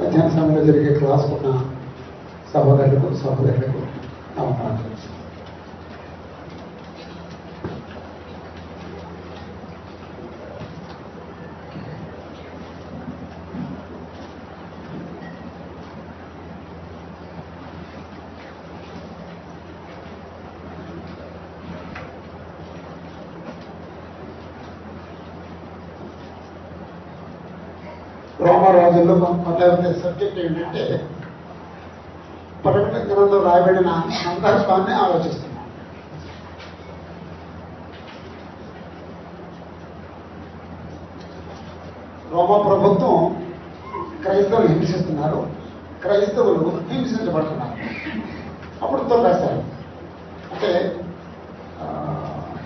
మధ్యాహ్న సమయంలో జరిగే క్లాస్ ఉన్న సహోదరులకు నమస్కారం. రోమరాజుల్లో మొదలైన సబ్జెక్ట్ ఏంటంటే ప్రకటన గ్రంథంలో రాయబడిన సందర్భాన్ని ఆలోచిస్తున్నాం. రోమా ప్రభుత్వం క్రైస్తవులు హింసిస్తున్నారు, క్రైస్తవులు హింసించబడుతున్నారు. అప్పుడు రాశారు అంటే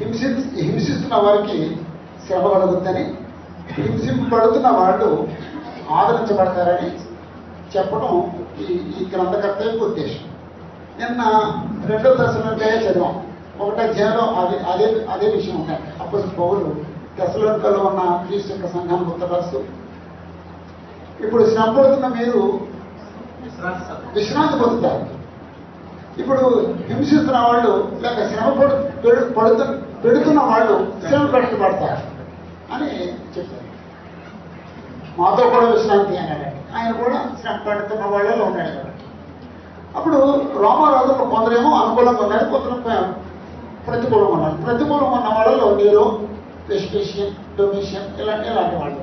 హింసిస్తున్న వారికి శ్రమ కలుగుద్దని, హింసింపబడుతున్న వాళ్ళు ఆదరించబడతారని చెప్పడం ఈ గ్రంథకర్త యొక్క ఉద్దేశం. నిన్న 2వ దశలోనికాయ చదివాం. 1వ అధ్యాయంలో అదే విషయం ఉంటాయి. అప్పుడు పౌలు దశలోనికలో ఉన్న క్రీస్తు యొక్క సంఘాన్ని గుర్తపరుస్తూ, ఇప్పుడు శ్రమ పడుతున్న మీరు విశ్రాంతి పొందుతారు, ఇప్పుడు హింసిస్తున్న వాళ్ళు లేక శ్రమ పెడుతున్న వాళ్ళు శ్రమ పెట్టబడతారు అని చెప్పారు. మాతో కూడా విశ్రాంతి అన్నాడండి. ఆయన కూడా శ్రమ పెడుతున్న వాళ్ళలో ఉన్నాడు కాబట్టి. అప్పుడు రోమరాజులు కొందరేమో అనుకూలంగా ఉన్నారు, కొందరు ప్రతికూలంగా ఉన్నారు. ప్రతికూలంగా ఉన్న వాళ్ళలో నీరో, వెస్పేషియన్, డొమిషియన్ ఇలాంటి వాళ్ళు.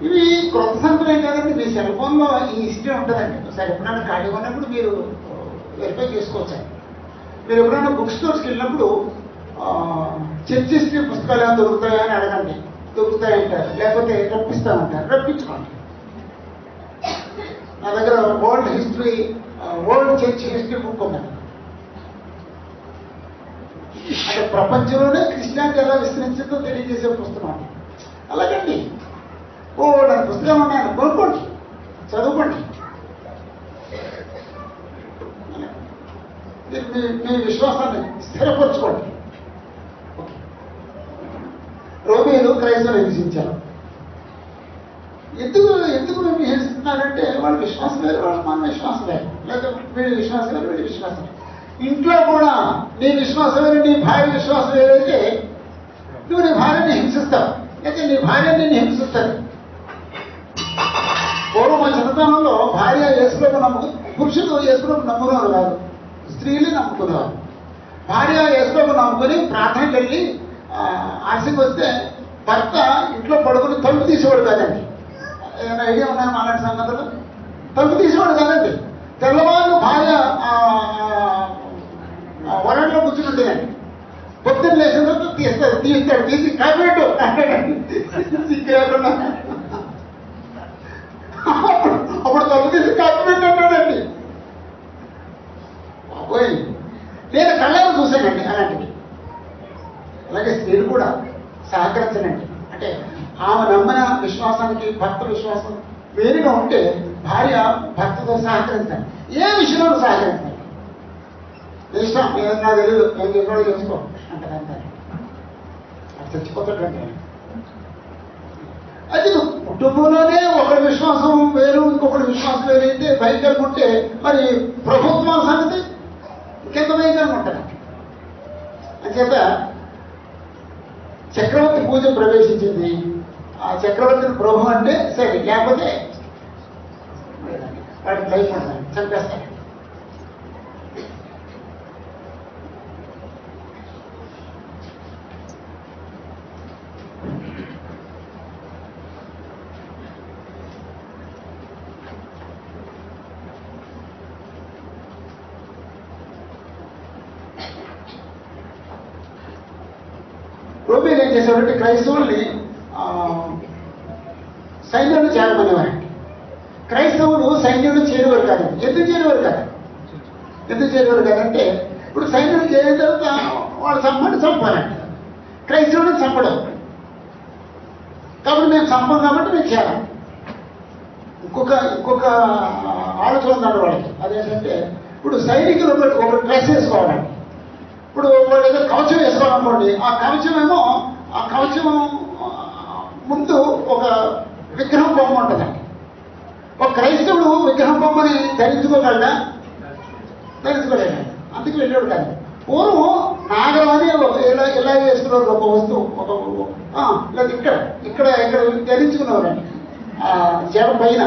ఇవి క్రొత్త సంఖ్యలే కాదండి. మీ సెల్ ఫోన్లో ఈ హిస్టరీ ఉంటుందండి. ఒకసారి ఎప్పుడైనా ఖాళీగా ఉన్నప్పుడు మీరు వెరిఫై చేసుకోవచ్చండి. మీరు ఎప్పుడైనా బుక్ స్టోర్స్కి వెళ్ళినప్పుడు చర్చ్ హిస్టరీ పుస్తకాలు ఏమైనా దొరుకుతాయా అని అడగండి. దొరుకుతాయంటారు, లేకపోతే రప్పిస్తామంటారు, రప్పించుకోండి. నా దగ్గర వరల్డ్ చర్చ్ హిస్టరీ బుక్ ఉందండి. అంటే ప్రపంచంలోనే క్రిస్టియానిటీ ఎలా విస్తరించిందో తెలియజేసే పుస్తకం. అలాగండి దాని పుస్తకాలు ఉన్నాయని కొనుక్కోండి, చదువుకోండి. మీ విశ్వాసాన్ని స్థిరపరచుకోండి. రోమీలు క్రైస్తవులు హింసించారు. ఎందుకు మేము హింసిస్తున్నారంటే వాళ్ళ విశ్వాసం వేరు, మన విశ్వాసం వేరు, లేదా వీడి విశ్వాసం వేరు, వీడి విశ్వాసం వేరు. ఇంట్లో కూడా నీ విశ్వాసం వేరు, నీ భార్య విశ్వాసం వేరైతే నువ్వు నీ భార్యని హింసిస్తావు, లేకపోతే నీ భార్య నిన్ను హింసిస్తుంది. పూర్వ చిన్నతనంలో భార్య యేసుప్రభు పురుషులు యేసుప్రభు నమ్ముకున్నారు కాదు, స్త్రీలు నమ్ముకున్నారు. భార్య యేసుప్రభు నమ్ముకొని ప్రార్థనకి వెళ్ళి ఆశకి వస్తే భర్త ఇంట్లో పడుకుని తలుపు తీసేవాడు కాదండి. ఏదైనా ఐడియా ఉన్నాయో అలాంటి సంగతులు? తలుపు తీసేవాడు కాదండి. తెల్లవాళ్ళు భార్య వరంలో కూర్చుంటుందండి. పొద్దున్న లేచిన తర్వాత తీసి కాపెట్టు అంటాడండి. సిగ్గేయకుండా అప్పుడు తలుపు తీసి కాపెట్టు అంటాడండి. బాబోయ్, నేను కళ్ళను చూశానండి అలాంటివి. అలాగే స్త్రీలు కూడా సహకరించనండి. అంటే ఆమె నమ్మిన విశ్వాసానికి భర్త విశ్వాసం వేరుగా ఉంటే భార్య భర్తతో సహకరించాలి. ఏ విషయంలో సహకరించాలి? ఇష్టం నాకు తెలియదు, నేను ఎక్కడో చేసుకో అంటారంటే అది చచ్చిపోతాడండి. అది కుటుంబంలోనే ఒకరి విశ్వాసం వేరు, ఇంకొకరి విశ్వాసం వేరు అయితే భయంకరంగా ఉంటే మరి ప్రభుత్వం సంగతి ఇంకెంత భయంకరంగా ఉంటుంది. అంచేత చక్రవర్తి పూజ ప్రవేశించింది. ఆ చక్రవర్తిని ప్రభు అంటే సరే, లేకపోతే వాడికి లైఫ్ ఉంటుంది, చంపేస్తాడు. రోమీలు ఏం చేసేవారంటే క్రైస్తవుల్ని సైన్యంలో చేరమనేవారండి. క్రైస్తవులు సైన్యంలో చేరేవారు కాదండి. ఎందుకు చేరేవారు కాదంటే ఇప్పుడు సైన్యం చేరిన తర్వాత వాళ్ళు చంపాలండి. క్రైస్తవులను చంపడం కాబట్టి మేము చంపం కాబట్టి మేము చేరాలి. ఇంకొక ఆలోచన ఉన్నాడు వాళ్ళకి. అదేంటంటే ఇప్పుడు సైనికులు ఒక డ్రెస్ వేసుకోవాలండి. ఇప్పుడు వాళ్ళు ఏదో కవచం వేసుకోవాలనుకోండి, ఆ కవచం ముందు ఒక విగ్రహం బొమ్మ ఉంటుందండి. విగ్రహం బొమ్మని ధరించుకోగలడా? ధరించుకోలేడు. అందుకు వెళ్ళాడు. కానీ పూర్వం నాగరం అని ఎలా వేసుకున్నారు ఒక వస్తువు, లేదా ఇక్కడ ధరించుకునేవారండి. జడ పైన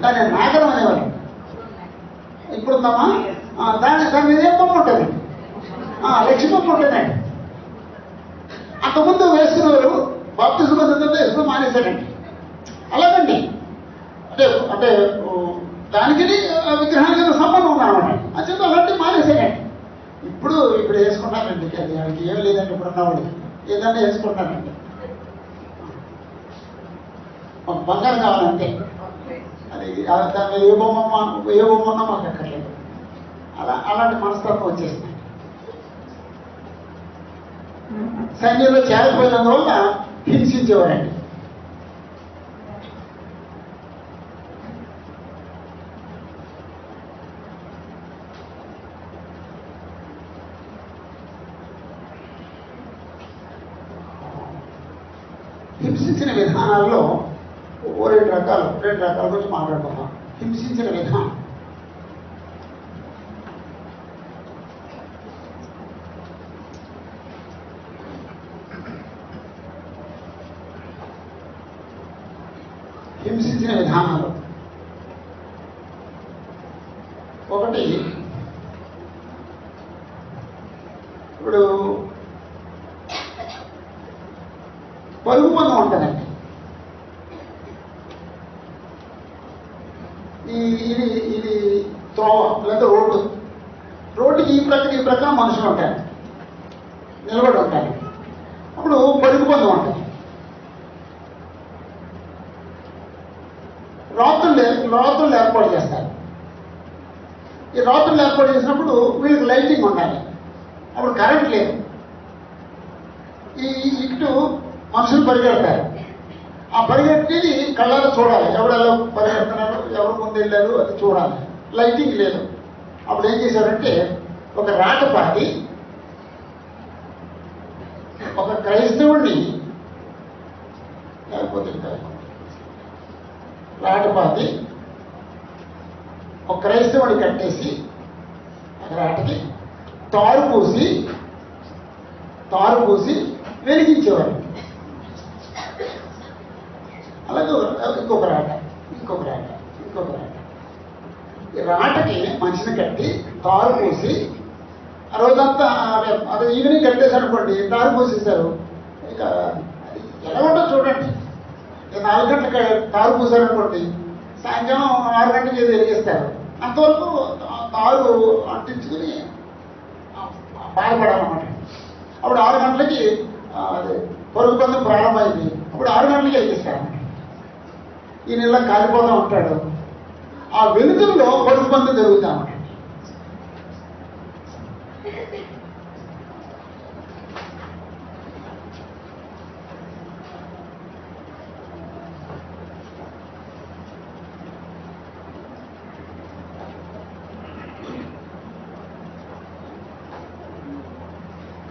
దాన్ని నాగరం అనేవారు. ఇప్పుడుందమ్మా దాని మీద ఏ బొమ్మ ఉంటుందండి? లక్ష్మీ బొమ్మ ఉంటుందండి. అంతకుముందు వేసుకునేవారు. బాప్తిజం పొందిన వేసుకుని మానేశారండి. అలాగండి. అంటే దానికి విగ్రహానికి సంబంధం ఉన్నామన్నమాట. అని చెప్పి అలాంటివి మానేశారండి. ఇప్పుడు వేసుకుంటానండి. అది వాళ్ళకి ఏం లేదండి. ఇప్పుడు ఉన్నవాళ్ళు ఏదన్నా వేసుకుంటానండి. బంగారం కావాలంటే అది దాని ఏ బొమ్మ ఉన్నా మాకు అక్కర్లేదు. అలాంటి మనస్తత్వం వచ్చేసింది. సైన్యంలో చేరకపోయినందువల్ల హింసించేవారండి. హింసించిన విధానాల్లో రెండు రకాల గురించి మాట్లాడుకుందాం. హింసించిన విధానం. హింసించిన విధానాలు ఒకటి, ఇప్పుడు పరుగు పందెం ఉంటుందండి. ఇది త్రోవ లేదా రోడ్డుకి ఈ ప్రక్కన మనుషులు ఉంటారు, నిలబడి ఉంటారు. అప్పుడు పరుగు పందెం ఉంటుంది. రాత్రులు ఏర్పాటు చేస్తారు. ఈ రాత్రులు ఏర్పాటు చేసినప్పుడు వీళ్ళకి లైటింగ్ ఉండాలి. అప్పుడు కరెంట్ లేదు. ఇటు మనుషులు పరిగెడతారు. ఆ పరిగెట్టేది కళ్ళలో చూడాలి. ఎవరెలా పరిగెడుతున్నారు, ఎవరు ముందు వెళ్ళారు అది చూడాలి. లైటింగ్ లేదు. అప్పుడు ఏం చేశారంటే ఒక రాటపాటి ఒక క్రైస్తవుడిని, లేకపోతే రాటపాతి ఒక క్రైస్తవుడిని కట్టేసి రాటకి తారు పూసి వెలిగించేవారు. అలాగే ఇంకొక రాట. ఈ రాటకి మనిషిని కట్టి తారు పూసి ఆ రోజంతా అదే ఈవినింగ్ కట్టేసి అనుకోండి, తారు పూసేశారు. ఇక ఎలా ఉంటుందో చూడండి. 4 గంటలకు తారు పూసారనుకోండి, సాయంకాలం 6 గంటలకు ఏది వెలిగిస్తారు. అంతవరకు తారు అంటించుకుని బాధపడాలన్నమాట. అప్పుడు 6 గంటలకి పరుగు పందెం ప్రారంభమైంది. అప్పుడు 6 గంటలకి వెలిగిస్తారు. ఈ నెల కాలిపోతూ ఉంటాడు. ఆ వెలుగుల్లో పరుగు పందెం జరుగుతామట.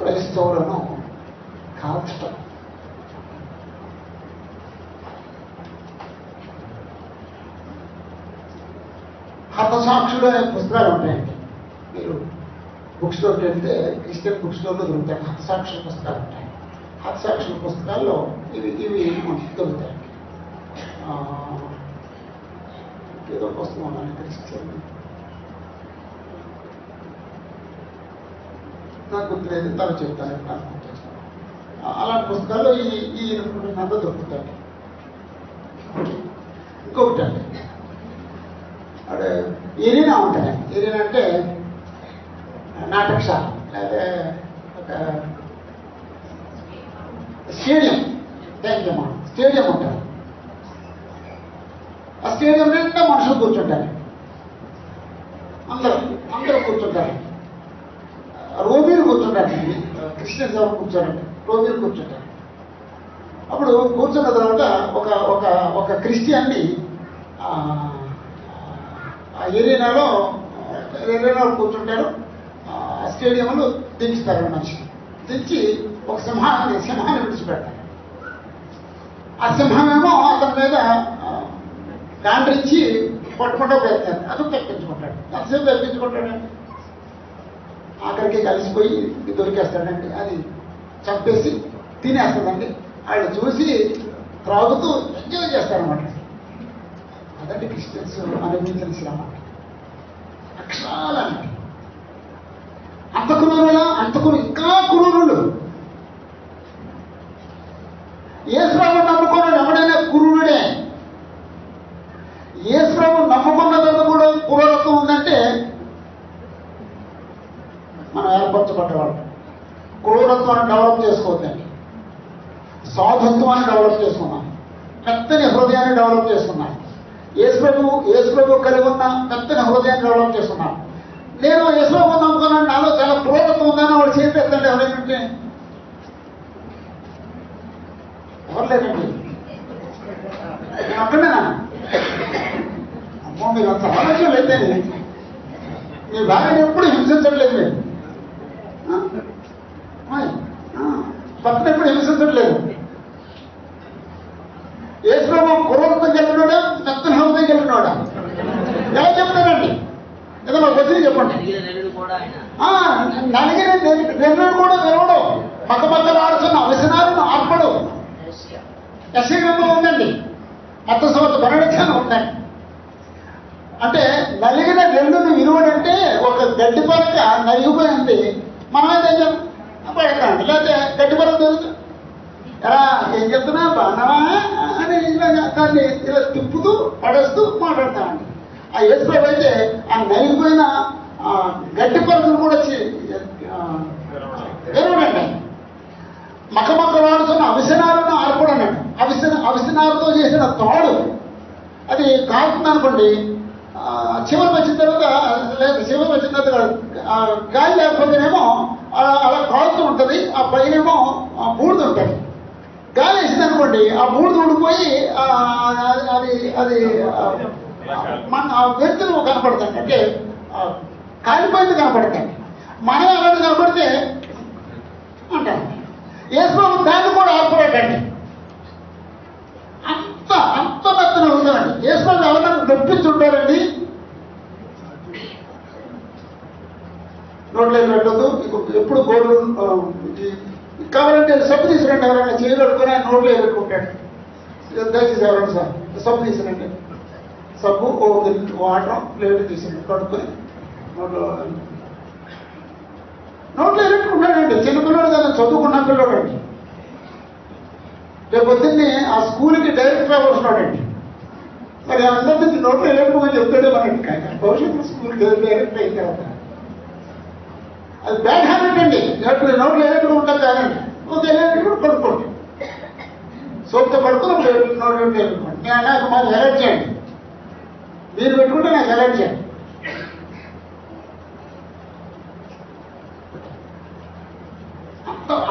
క్రైస్తవులను కాల్చటం. హతసాక్షుడు అనే పుస్తకాలు ఉంటాయండి. మీరు బుక్ స్టోర్కి వెళ్తే క్రిస్టియన్ బుక్ స్టోర్లో దొరుకుతాయి. హతసాక్షుల పుస్తకాలు ఉంటాయి. హతసాక్షుల పుస్తకాల్లో ఇవి మనకి దొరుకుతాయి. ఏదో పుస్తకం ఉన్నాను క్రిస్టియన్, నాకు గుర్తులేదు, తను చెప్తాను. అలాంటి పుస్తకాల్లో ఈ ఇన్ఫర్మేషన్ అంతా దొరుకుతాయి. ఇంకొకటి అండి, అక్కడ ఏరియా ఉంటాయండి. ఏరియా అంటే నాటకశాల లేదా ఒక స్టేడియం. స్టేడియం ఉంటుంది. ఆ స్టేడియం నిండా మనుషులు కూర్చుంటారు. అందరూ కూర్చుంటారు. రోమీలు కూర్చుంటారు. క్రిస్టియన్స్ ఎవరు కూర్చోరండి, రోమీలు కూర్చుంటారు. అప్పుడు కూర్చున్న తర్వాత ఒక క్రిస్టియన్ని ఆ ఏరియాలో కూర్చుంటారు. స్టేడియంలో దించుతారు. మనిషి దించి ఒక సింహాన్ని విడిచిపెడతారు. ఆ సింహమేమో అతని మీద గాండ్రించి కొట్టకుండా ప్రయత్నం అది తప్పించుకుంటాడు. ఎంతసేపు తప్పించుకుంటాడండి, ఆఖరికి కలిసిపోయి దొరికేస్తాడండి, అది చంపేసి తినేస్తుందండి. వాళ్ళు చూసి త్రాగుతూ ఎంజాయ్ చేస్తారన్నమాట. అదండి క్రిస్టియన్స్ అనుభవించిన శ్రమ. అక్షరాలండి అంత క్రూరులా, ఇంకా క్రూరులు. యేసుప్రభువు నమ్ముకున్నాడు ఎవడైనా క్రూరుడే. యేసుప్రభువు నమ్ముకున్నదంతా కూడా క్రూరత్వం ఉందంటే మనం ఏర్పరచబడ్డవాడు. క్రూరత్వాన్ని డెవలప్ చేసుకోవద్దండి, సాధుత్వాన్ని డెవలప్ చేసుకున్నాం, మెత్తని హృదయాన్ని డెవలప్ చేసుకున్నాం. యేసుప్రభువు కలిగి ఉన్న మెత్తని హృదయాన్ని డెవలప్ చేసుకున్నాం. నేను యేసుప్రభువు నమ్ముకున్నాను, నాలో చాలా క్రూరత్వం ఉందని వాడు చేపెత్తండి. ఎవరైనా ఎవరు లేదండి, నేను అక్కడేనా? అమ్మో, మీరు అంత ఆలోచనలు అయితే మీ భార్యను ఎప్పుడు హింసించట్లేదు, మీరు భర్తను ఎప్పుడు హింసించట్లేదు. యేసుప్రభువు క్రూరత్వం కలిగినోడా, మెత్తని హృదయం కలిగినోడా? ఎలా చెప్తారండి? ఏదైనా వచ్చి చెప్పండి. నలిగిన నెల్లుడు కూడా విరవడం, పక్కపక్కలు ఆడుతున్న అవసరాలను ఆర్పడు. యశగ్రంథంలో ఉందండి, మొత్తం సంవత్సరం 12 ఉందండి. అంటే నలిగిన నెల్లును విరువడంటే ఒక గడ్డి పరక నలిగిపోయింది, మనమైతే పడకండి, లేకపోతే గడ్డి పరక దొరుకుతుంది. ఎలా ఏం చెప్తున్నా బాణవా అని దాన్ని ఇలా తిప్పుతూ పడేస్తూ మాట్లాడతామండి. ఆ యేసుప్రభువు అయితే ఆ నలిగిపోయిన గడ్డి పరకను కూడా విరవడండి. మకమక్కలాడుతున్న అవిసనాలను ఆర్పడనండి. అవిసనాలతో చేసిన తాడు అది కాలుతుంది అనుకోండి, చివరికి వచ్చిన తర్వాత గాలి లేకపోతేనేమో అలా కాలుతూ ఉంటుంది, ఆ పైనేమో బూడిద ఉంటుంది. గాలి వేసింది అనుకోండి, ఆ బూడిద ఊడిపోయి అది మన వ్యక్తులు కనపడతాయి, అంటే కాలిపోయింది కనపడతాయి. మనం అలాంటి కనపడితే అంటాం. యేసుప్రభువు దాన్ని కూడా ఆర్పడేటండి, అంత మెత్తన ఉందండి. యేసుప్రభువు ఎవరైనా నొప్పించుంటారండి, నోట్లో పెట్టద్దు. ఎప్పుడు గోళ్ళు కావాలంటే సబ్బు తీసుకురండి, ఎవరైనా చేయగలుగుతున్నా నోట్లో పెట్టుకుంటాడు. దయచేసి ఎవరైనా సార్ సబ్బు తీసుకురండి, సబ్బు వాటర్ ప్లేట్ తీసుకురండి, కడుక్కొని నోట్లో పెట్టుకుంటాడండి. చిన్నపిల్లడు కదా, చదువుకున్న పిల్లడు అండి. రేపు పొద్దున్నే ఆ స్కూల్కి డైరెక్టర్ వస్తున్నాడండి. మరి అందరికీ నోట్లో వెళ్ళకపోతే చెప్తాడే మనకి, కానీ భవిష్యత్తు స్కూల్కి డైరెక్టర్ అయిన తర్వాత అది బ్యాడ్ హ్యాబిట్ అండి. నోట్లో నోట్లో ఉంటుంది కాదండి, కూడా పడుకోండి, సోప్తో పడుకుని నోట్లో పెట్టుకోండి. నేను నాకు మాకు అలర్ట్ చేయండి, మీరు పెట్టుకుంటే నాకు అలర్ట్ చేయండి.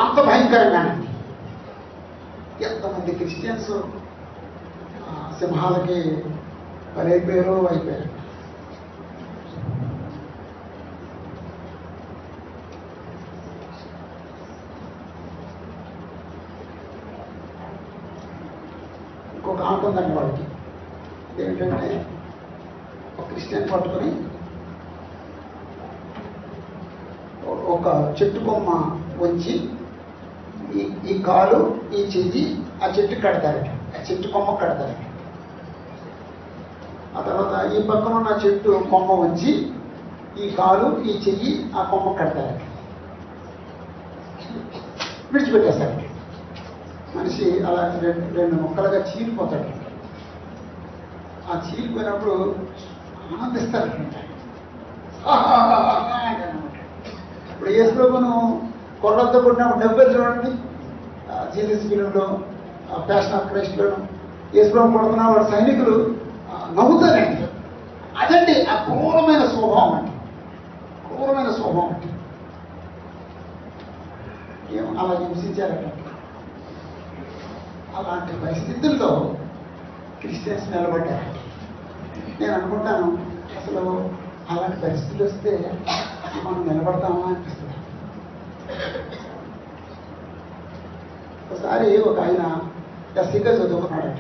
అంత భయంకరంగానండి. ఎంతమంది క్రిస్టియన్స్ సింహాలకి బలైపోయారు, అయిపోయారు. ఇంకొక ఆట ఉందండి వాళ్ళకి. ఏంటంటే ఒక క్రిస్టియన్ పట్టుకొని ఒక చెట్టు కొమ్మ వంచి ఈ కాలు ఈ చెయ్యి ఆ చెట్టు కడతారట, ఆ చెట్టు కొమ్మ కడతారట. ఆ తర్వాత ఈ పక్కన ఉన్న చెట్టు కొమ్మ వంచి ఈ కాలు ఈ చెయ్యి ఆ కొమ్మ కడతారట, విడిచిపెట్టేస్తారట. మనిషి అలా రెండు మొక్కలుగా చీలిపోతాడు. ఆ చీలిపోయినప్పుడు ఆనందిస్తారట. ఇప్పుడు యేసుప్రభువును కొర్రలతో కొట్టినప్పుడు డబ్బులు చూడండి, జీసస్ ఫిలింలో, ప్యాషన్ ఆఫ్ క్రైస్ట్లోను యేసుప్రభు కొడుతున్న వాడు సైనికులు నవ్వుతారండి. అదండి ఆ క్రూరమైన స్వభావం అండి, క్రూరమైన స్వభావం అండి. ఏమో అలా హింసించారట. అలాంటి పరిస్థితుల్లో క్రిస్టియన్స్ నిలబడ్డారండి. నేను అనుకుంటాను, అసలు అలాంటి పరిస్థితులు వస్తే మనం నిలబడతామా అనిపిస్తుంది. ఒకసారి ఒక ఆయన ఎస్సీగా చదువుకున్నాడట.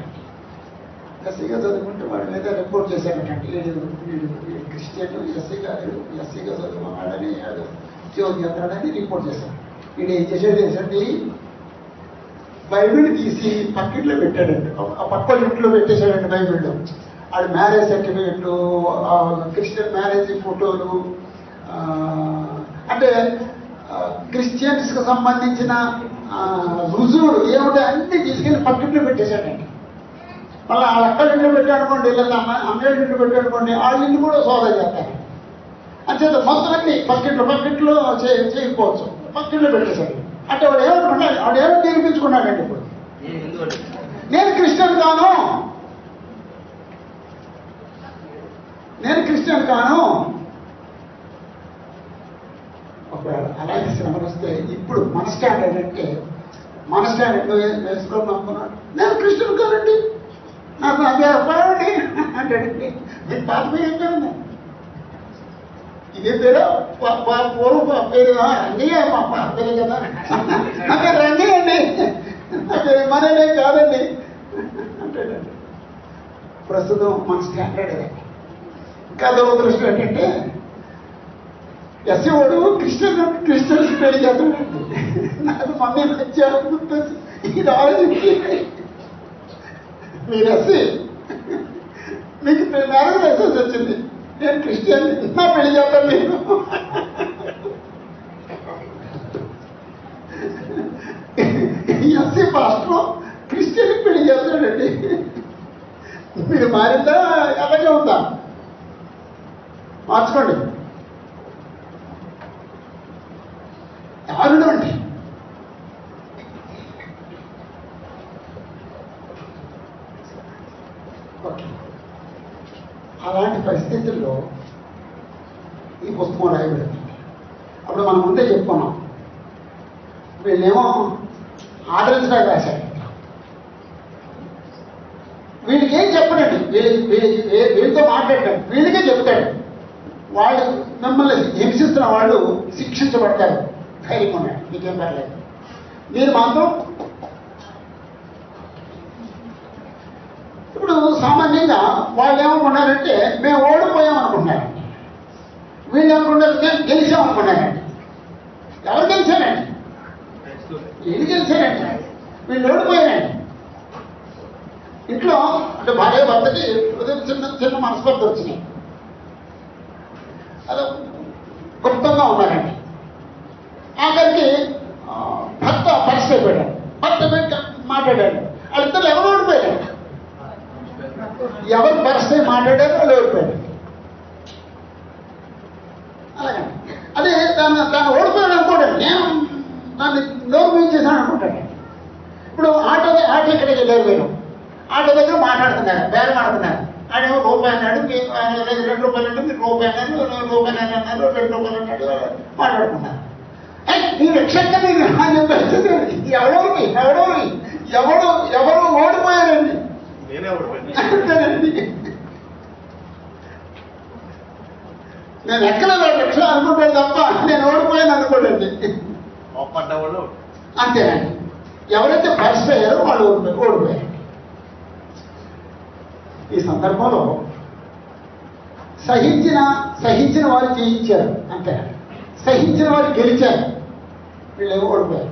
ఎస్సీగా చదువుకుంటే వాడి మీద రిపోర్ట్ చేశాడటండి. వీడు క్రిస్టియన్ ఎస్సీగా చదువుకున్నాడని వాడు ఉద్యోగం చేస్తాడని రిపోర్ట్ చేశాడు. వీడు ఏం చేసేది ఏంటండి, బైబిల్ తీసి పక్కింట్లో పెట్టాడండి, ఆ పక్క ఇంట్లో పెట్టేశాడండి. బైబిల్లో ఆడు మ్యారేజ్ సర్టిఫికెట్లు, క్రిస్టియన్ మ్యారేజ్ ఫోటోలు, అంటే క్రిస్టియన్స్కి సంబంధించిన రుజువులు ఏమిటో అన్నీ తీసుకెళ్ళి పక్కింట్లో పెట్టేశాడండి. మళ్ళీ వాళ్ళ అక్కడి ఇంట్లో పెట్టాడుకోండి, లేదా అమ్మేళ్ళ ఇంట్లో పెట్టాడుకోండి, వాళ్ళ ఇంట్లో కూడా సోదా చేస్తారు. అంచేత మొత్తం అన్ని పక్కింట్లో చేయకపోవచ్చు, పక్కింట్లో పెట్టేశాడు. అంటే వాడు ఏమనుకున్నాడు, వాడు ఏమో నిరూపించుకున్నాడండి. ఇప్పుడు నేను క్రిస్టియన్ కాను, ఒకవేళ అలాగే శ్రమలు వస్తే ఇప్పుడు మన స్టాండర్డ్ అంటే మన స్టాండర్డ్ వేసుకోవడం అనుకున్నాడు. నేను క్రిస్టియన్ కానండి, నాకు అదే అబ్బాయి అంటాడండి. నేను పాత పేరు ఏం కదండి, ఇదే పేరు పూర్వ పేరు రంగయ్య, మా పాత పేరే కదా, నా పేరు రంగయ్య అండి, నా పేరు మననే కాదండి అంటాడండి. ప్రస్తుతం మన స్టాండర్డ్ అదే. ఇంకా దురదృష్టం ఏంటంటే ఎస్సీ వాడు క్రిస్టియన్స్ పెళ్లి చేస్తాడండి. నాకు మమ్మీ వచ్చారు గుర్తొచ్చి ఇది ఆలోచించి, మీరు ఎస్సీ, మీకు మ్యారేజ్ లైసెన్స్ వచ్చింది, నేను క్రిస్టియన్, నా పెళ్లి చేస్తాను నేను. ఎస్సీ పాస్టర్ క్రిస్టియన్ పెళ్లి చేస్తాడండి. మీరు మారిందా అలాగే ఉందా? మార్చుకోండి. దారుణం అండి. ఓకే, అలాంటి పరిస్థితుల్లో ఈ పుస్తకం రాయబడింది. అప్పుడు మనం ముందే చెప్పుకున్నాం, వీళ్ళేమో ఆదరించడానికి రాశాడు. వీళ్ళకి ఏం చెప్పడండి, వీళ్ళతో మాట్లాడతాడు, వీళ్ళకే చెప్తాడు. వాళ్ళు మిమ్మల్ని హింసిస్తున్న వాళ్ళు శిక్షించబడతారు, ధైర్యం ఉన్నాడు, మీకేం పర్లేదు. మీరు మాత్రం ఇప్పుడు సామాన్యంగా వాళ్ళు ఏమనుకున్నారంటే మేము ఓడిపోయామనుకున్నారండి, వీళ్ళు ఏమనుకున్నారు మేము గెలిచామనుకున్నారండి. ఎవరు గెలిచారండి? వీళ్ళు గెలిచారండి, వీళ్ళు ఓడిపోయారండి. ఇంట్లో అంటే భార్య భర్తకి చిన్న మనస్పర్ధ వచ్చినాయి, అలా గుప్తంగా ఉన్నారండి. ఆఖరికి భర్త పరిస్థితి అయిపోయాడు, భర్త మాట్లాడాడు, వాళ్ళిద్దరు ఎవరు ఓడిపోయారు, ఎవరు పరిస్థితి మాట్లాడారు వాళ్ళు ఓడిపోయారు. అలాగే అదే దాన్ని ఓడిపోయాడు అనుకోండి, నేను దాన్ని నోరు చేశాను అనుకుంటాను. ఇప్పుడు ఆటో ఇక్కడికి వెళ్ళారు, మీరు ఆటో దగ్గర మాట్లాడుతున్నారు, బేరం ఆడుతున్నారు. ఆడేమో రూపాయి అన్నాడు, 2 రూపాయలు అంటే మీరు రూపాయి అన్నారు, రూపాయలు అన్నారు, 2 రూపాయలు అన్నాడు, మాట్లాడుకున్నారు. మీరు ఎక్షక్క నేను అని చెప్పేసి ఎవరు ఓడిపోయారండి, అంతేనండి. నేను ఎక్కడ 2 లక్షలు అనుకుంటాను తప్ప నేను ఓడిపోయాను అనుకోండి, అంతేనండి. ఎవరైతే ఫస్ట్ అయ్యారో వాళ్ళు ఓడిపోయారు. ఈ సందర్భంలో సహించిన వారు జయించారు, అంతే. సహించిన వారు గెలిచారు, వీళ్ళేమో ఓడిపోయారు.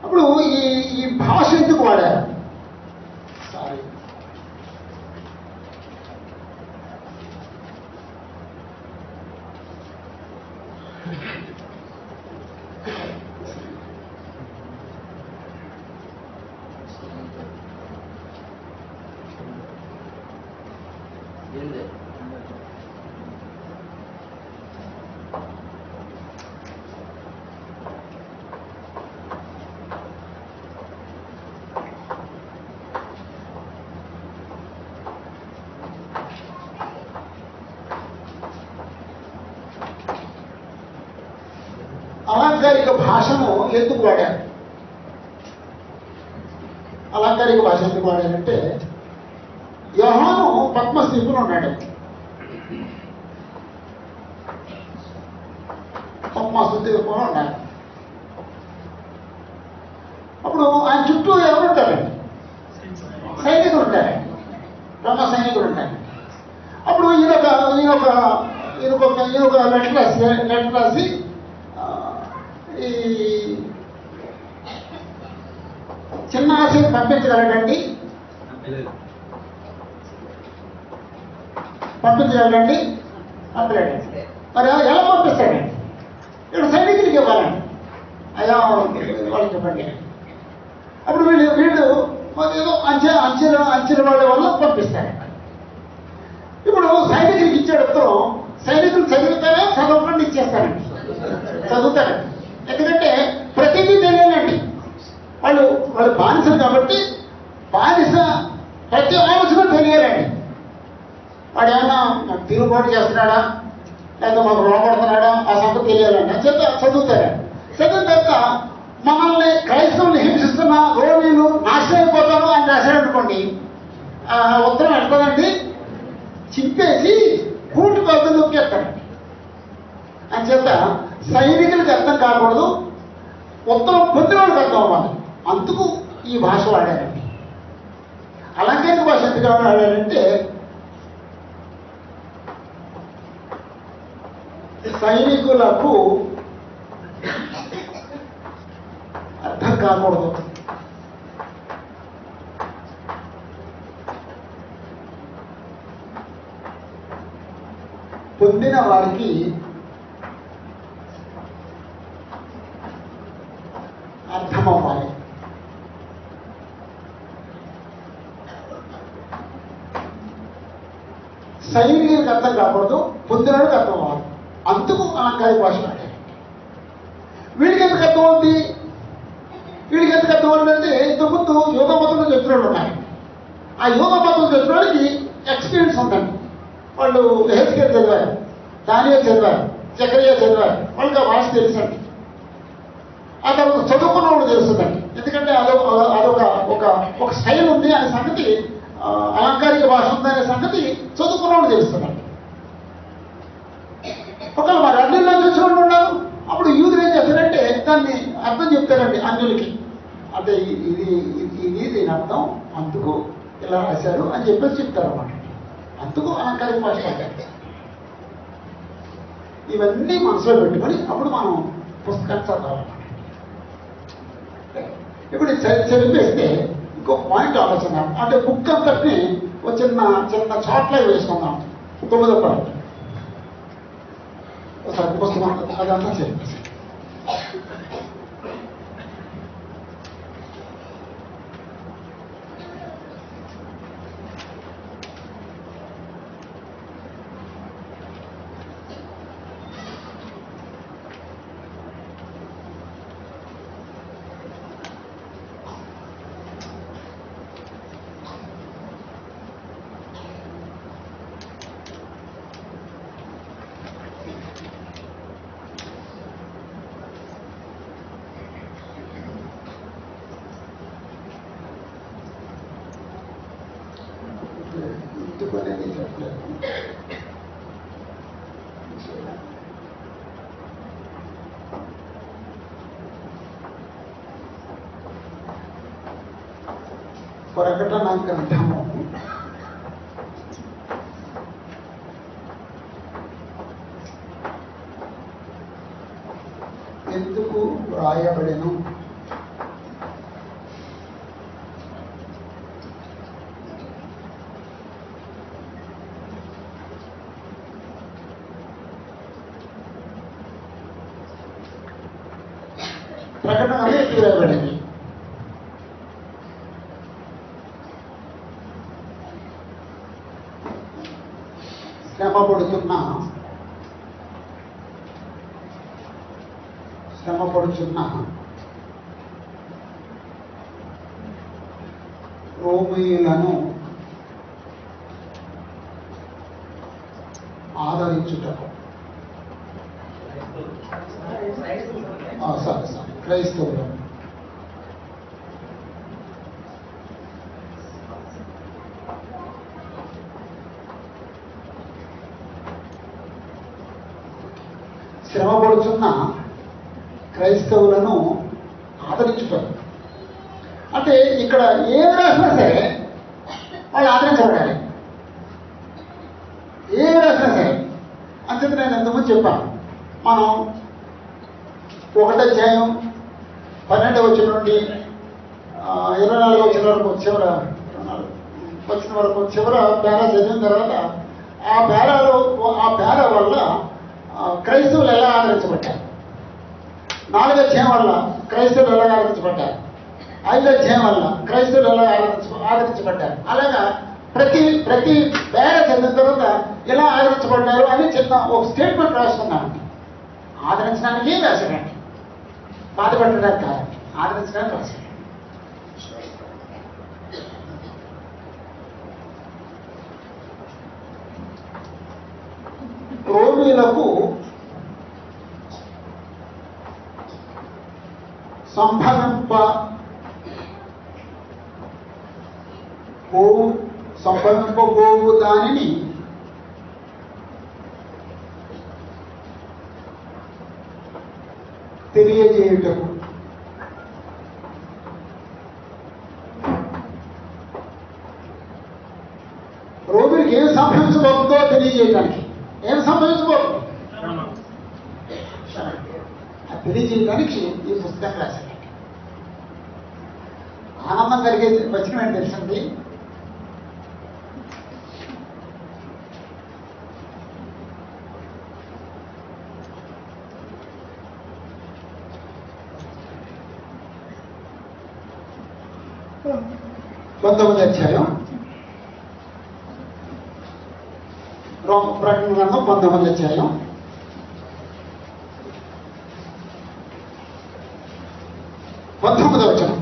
అప్పుడు ఈ భాష ఎందుకు వాడారు? సారీ, అలంకారిక భాషను ఎందుకు వాడారు? అలంకారిక భాష ఎందుకు వాడారంటే యోహాను పద్మస్వీపులో ఉన్నాడు. పద్మస్వీపులో ఉన్నాడు. అప్పుడు ఆయన చుట్టూ ఎవరు ఉంటారండి? సైనికులు ఉంటారండి, రోమ సైనికులు ఉంటారు. అప్పుడు ఈయనొక లెటర్ రాసి ఈ చిన్న ఆశని పంపించగలగండి అంతలేడండి. మరి ఎలా పంపిస్తాడండి? ఇక్కడ సైనికులకి ఇవ్వాలండి. అయ్యా వాళ్ళకి చెప్పండి. అప్పుడు వీళ్ళు ఏదో అంచెల వాళ్ళ వల్ల పంపిస్తారు. ఇప్పుడు సైనికులకి ఇచ్చాడు ఉత్తరం. సైనికులు చదువుతారా చదవకుండా ఇచ్చేస్తారండి? చదువుతారండి. ఎందుకంటే ప్రతిదీ తెలియాలండి. వాళ్ళు బానిసలు కాబట్టి బానిస ప్రతి ఆలోచన తెలియాలండి. వాడు ఏమన్నా తిరుగుబాటు చేస్తున్నాడా లేదా మాకు లోపడుతున్నాడా ఆ సంగతి తెలియాలండి. అని చెప్పి చదువుతారండి. చదివిన తర్వాత మనల్ని క్రైస్తవులు హింసిస్తున్న రోమిలు నాశనం అయిపోతారు అని రాశాడు అనుకోండి, ఉత్తరం ఎడతానండి చింపేసి కూటి కొద్ది నొక్కేస్తారండి. అని చేత సైనికులకు అర్థం కాకూడదు, ఉత్తరం పొందిన వాళ్ళకి అర్థం అవ్వాలి. అందుకు ఈ భాష వాడారండి. అలంకారిక భాష ఎందుకు వాడారంటే సైనికులకు అర్థం కాకూడదు. పొందిన వారికి అర్థమవ్వాలి. సైనికులకు అర్థం కాకూడదు, పొందినకు అర్థం అవ్వాలి. అందుకు అలంకారిక భాష వాడారు. వీడికి ఎందుకు అర్థం అవుతుంది? వీడికి ఎందుకు అర్థం అవుతుందంటే ఇంతకుముందు యోగ మతంలో చెప్పిన వాళ్ళు ఉన్నారు. ఆ యోగ మతంలో చెప్పిన వాళ్ళకి ఎక్స్పీరియన్స్ ఉందండి. వాళ్ళు హెల్త్కేర్ చదివారు, దానియే చదివారు, జకరియా చదివారు. వాళ్ళకి ఆ భాష తెలుసండి. ఆ తర్వాత చదువుకున్న వాళ్ళు తెలుస్తుందండి. ఎందుకంటే ఒక స్టైల్ ఉంది అనే సంగతి, అలంకారిక భాష ఉందనే సంగతి చదువుకున్న వాళ్ళు తెలుస్తుందండి. ఒకవేళ మరి అన్నిలో చూసిన వాళ్ళు ఉన్నారు. అప్పుడు యూదులు ఏం చేస్తారంటే దాన్ని అర్థం చెప్తారండి అన్యులకి. అంటే ఇది దీని అర్థం, అందుకు ఇలా రాశారు అని చెప్పేసి చెప్తారు అన్నమాట. అందుకు అలంకారిక భాష వాడారు. ఇవన్నీ మనసులో పెట్టుకొని అప్పుడు మనం పుస్తకాన్ని చదవాలన్నమాట. ఇప్పుడు చదివేస్తే ఇంకొక పాయింట్ ఆలోచన, అంటే బుక్ అంతటిని ఒక చిన్న చాట్లో వేసుకుందాం. 9వ పాయింట్ ఒకసారి పుస్తకం అదంతా చదివేసి ఇంటికొనేది చెప్పలేదు. ప్రకటన గ్రంథము ఎందుకు వ్రాయబడెను? ప్రకటన ఎందుకు వ్రాయబడింది? శ్రమపడుచున్న రోమీయులను ఆదరించుటకు, క్రైస్తవులను శ్రమ పడుతున్న క్రైస్తవులను ఆదరించుతారు. అంటే ఇక్కడ ఏమి రాసినా సరే వాళ్ళు ఆదరించబడాలి, ఏమి రాసినా సరే. అంచేత నేను ఎంతమంది చెప్పాను, మనం 1వ అధ్యాయం 12వ వచనం నుండి 24వ వచనం వరకు చివర పేరా చదివిన తర్వాత ఆ పేరా వల్ల క్రైస్తవులు ఎలా ఆదరించబడ్డారు, 4వ అధ్యాయం వల్ల క్రైస్తవులు ఎలా ఆదరించబడ్డారు, 5వ అధ్యాయం వల్ల క్రైస్తవులు ఎలా ఆదరించబడ్డారు. అలాగా ప్రతి పేరా చదివిన తర్వాత ఎలా ఆదరించబడ్డారు అని చిన్న ఒక స్టేట్మెంట్ రాసుకున్నాను. ఆదరించడానికి రాశాడండి, బాధపడడానికి కాదు, ఆదరించడానికి రాశాడు. రోమిలకు సంభవింపబోవు దానిని తెలియజేయుటకు రోమికి ఏం సంభవించబోతుందో తెలియజేయడానికి, ఏం సంభవించబోతుంది తెలియజేయడానికి ఈ పుస్తకం రాశాడు. ఆనందం కలిగే వచనం ఏంటి తెలిసింది, పంతొమ్మిది అధ్యాయం ప్రకటన గ్రంథం 19వ అధ్యాయం 19వ వచనం.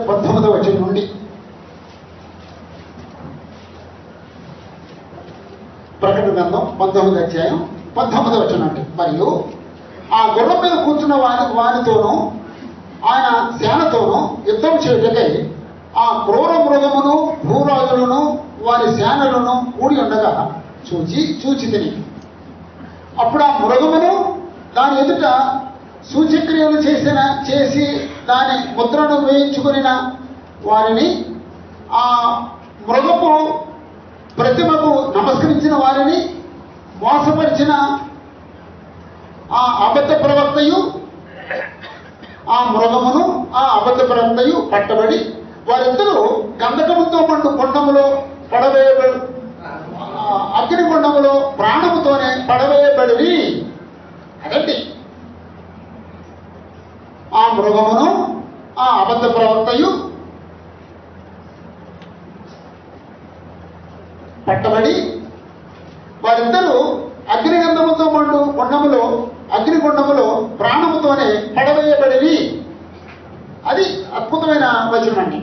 19వ వచనం నుండి ప్రకటన గ్రంథం 19వ అధ్యాయం 19వ వచనం అంటే, మరియు ఆ గుర్రం మీద కూర్చున్న వానితోనూ ఆయన సేనతోనూ యుద్ధం చేయుటకై ఆ క్రూర మృగమును భూరాజులను వారి సేనలను కూడి ఉండగా చూచి తిని, అప్పుడు ఆ మృగమును దాని ఎదుట సూచక్రియలు చేసి దాని ముద్రను వేయించుకుని వారిని, ఆ మృగపు ప్రతిమకు నమస్కరించిన వారిని మోసపరిచిన ఆ అబద్ధ ప్రవక్తయు ఆ మృగమును ఆ అబద్ధ ప్రవక్తయు పట్టబడి వారిద్దరూ గంధకముతో మండు కొండములో అగ్నిగుండములో ప్రాణముతోనే పడవేయబడి. అదండి ఆ మృగమును ఆ అబద్ధ ప్రవక్తయు పట్టబడి వారిద్దరూ అగ్నిగంధముతో మండు అగ్నిగుండములో ప్రాణముతోనే పడవేయబడి. అది అద్భుతమైన వచనం అండి.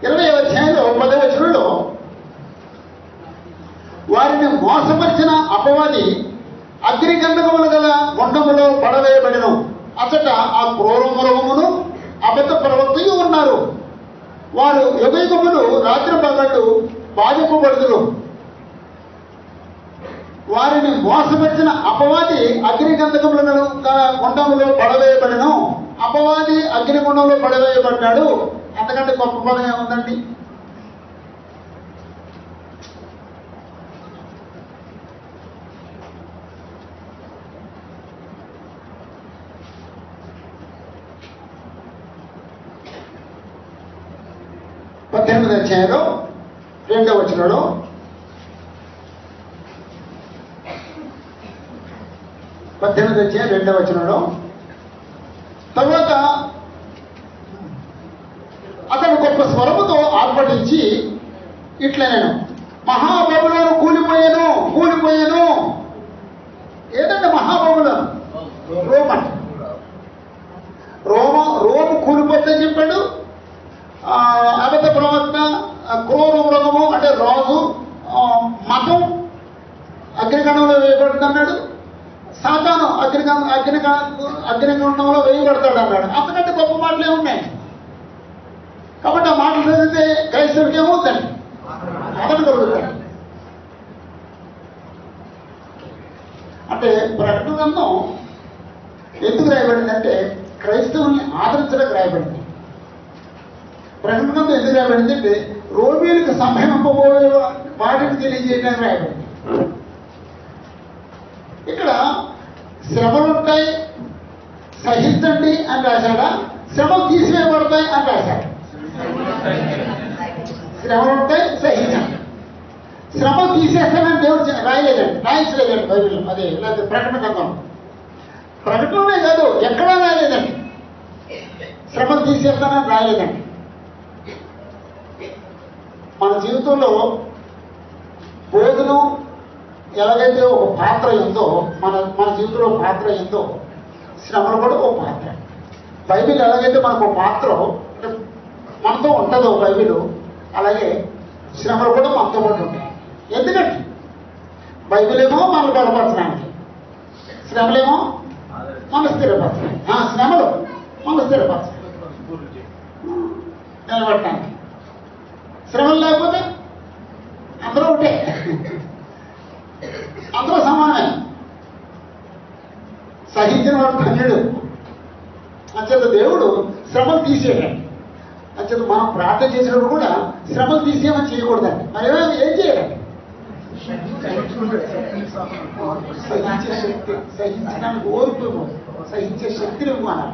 20వ అధ్యాయంలో 10వ వచనంలో వారిని మోసపరిచిన అపవాది అగ్నిగంధకములు గల గుండములో పడవేయబడిను. అచ్చట ఆ క్రూర మృగమును అబద్ధ ప్రవక్తయు ఉన్నారు. వారు యుగయుగములు రాత్రి పగళ్ళు బాధింపబడుదురు. వారిని మోసపరిచిన అపవాది అగ్నిగంధకముల గుండములో పడవేయబడిను. అపవాది అగ్నిగుండంలో పడవేయబడ్డాడు. అంతకంటే గొప్ప పదం ఏముందండి? పద్దెనిమిది అధ్యాయంలో 2వ వచనంలో తర్వాత అతడు గొప్ప స్వరముతో ఆర్భటించి ఇట్లా, నేను మహాబబులను కూలిపోయాను. ఏదంటే మహాబబులను రోము కూలిపోద్దని చెప్పాడు. అబద్ధ ప్రవక్త క్రూర మృగము అంటే రాజు మతం అగ్నిగండంలో వేయబడుతుంది అన్నాడు. సాతాను అగ్నిగుండంలో వేయబడతాడు అన్నాడు. అంతకంటే గొప్ప మాటలే ఉన్నాయి. కాబట్టి ఆ మాటలు చదివితే క్రైస్తవుడికి ఏమవుతుంది? అతను కలుగుతాడు. అంటే ప్రకటన గ్రంథం ఎందుకు రాయబడిందంటే క్రైస్తవుల్ని ఆదరించడానికి రాయబడింది. ప్రకటన గ్రంథం ఎందుకు రాయబడింది అంటే రోమీలకు సంభవింపబోయే వాటిని తెలియజేయడానికి రాయబడింది. ఇక్కడ శ్రమలుంటాయి సహించండి అని రాశాడా, శ్రమలు తీసివేయబడతాయి అని రాశాడు. శ్రమలుంటాయి సహించండి. శ్రమలు తీసేస్తానని దేవుడు రాయలేదండి, రాయించలేదండి బైబిల్. అదే లేదా ప్రకటన గ్రంథం. ప్రకటననే కాదు ఎక్కడా రాయలేదండి శ్రమలు తీసేస్తానని రాయలేదండి. మన జీవితంలో భోజనం ఎలాగైతే ఒక పాత్ర ఉందో, మన జీవితంలో పాత్ర ఉందో, శ్రమలు కూడా ఒక పాత్ర. బైబిల్ ఎలాగైతే మనకు ఒక పాత్ర మనతో ఉంటుందో బైబిల్, అలాగే శ్రమలు కూడా మనతో పాటు ఉంటాయి. ఎందుకంటే బైబిల్ ఏమో మనల్ని బలపరచడానికి, శ్రమలేమో మన స్థిరపరచడానికి. శ్రమలు మన స్థిరపరచడానికి, నిలబడటానికి. శ్రమలు లేకపోతే అందరూ ఉంటే అందరూ సమానమే. సహించిన వాడు ధన్యుడు. అంచేత దేవుడు శ్రమలు తీసేయండి. అంచేత మనం ప్రార్థన చేసినప్పుడు కూడా శ్రమలు తీసేయమని చేయకూడదండి. మరి ఏం చేయాలండి? సహించే శక్తి, సహించడానికి ఓర్పు, సహించే శక్తిని ఇవ్వాలి.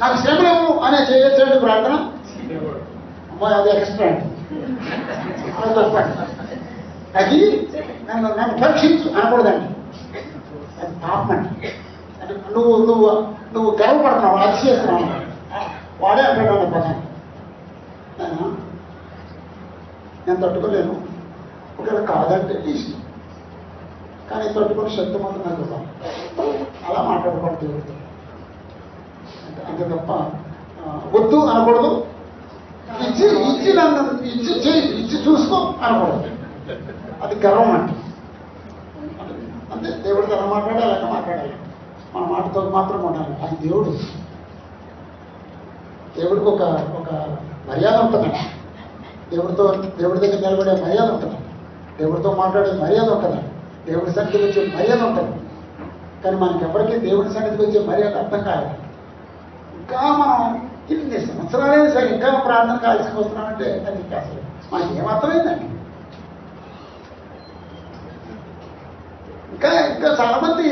నాకు శ్రమలేము అనే చేయొచ్చండి ప్రార్థన. అమ్మాయి అది ఎక్స్ట్రా అండి, అది తప్పండి. అది నన్ను పరీక్షించు అనకూడదండి, అది పాపం అండి. అంటే నువ్వు గర్వపడుతున్నావు, అది చేస్తున్నావు. వాడే అంటాడు పదాన్ని, నేను తట్టుకోలేను. ఒకవేళ కాదంటే ఇష్టం, కానీ తట్టుకుని శక్తి మాత్రం నాకు ఇవ్వాలి. అలా మాట్లాడకూడదు దేవుడితో. అంతే తప్ప వద్దు అనకూడదు. ఇచ్చి నన్ను ఇచ్చి చూసుకో అనకూడదు. అది గర్వం అంటే. అంతే, దేవుడితో ఎలా మాట్లాడాలి అలాగే మాట్లాడాలి. మన మాటతో మాత్రం ఉండాలి. అది దేవుడికి ఒక మర్యాద ఉంటుందండి. దేవుడి దగ్గర నిలబడే మర్యాద ఉంటుంది. దేవుడితో మాట్లాడే మర్యాద ఉంటుంది. దేవుడి సన్నిధికి వచ్చే మర్యాద ఉంటుంది. కానీ మనకి ఎవరికి దేవుడి సన్నిధికి వచ్చే మర్యాద అర్థం కాదు. ఇంకా మనం ఇన్ని సంవత్సరాలైనా సరే ఇంకా ప్రార్థన కాల్సిపోతున్నామంటే అది అసలు మనకి ఏమర్థమైందండి. ఇంకా చాలా మంది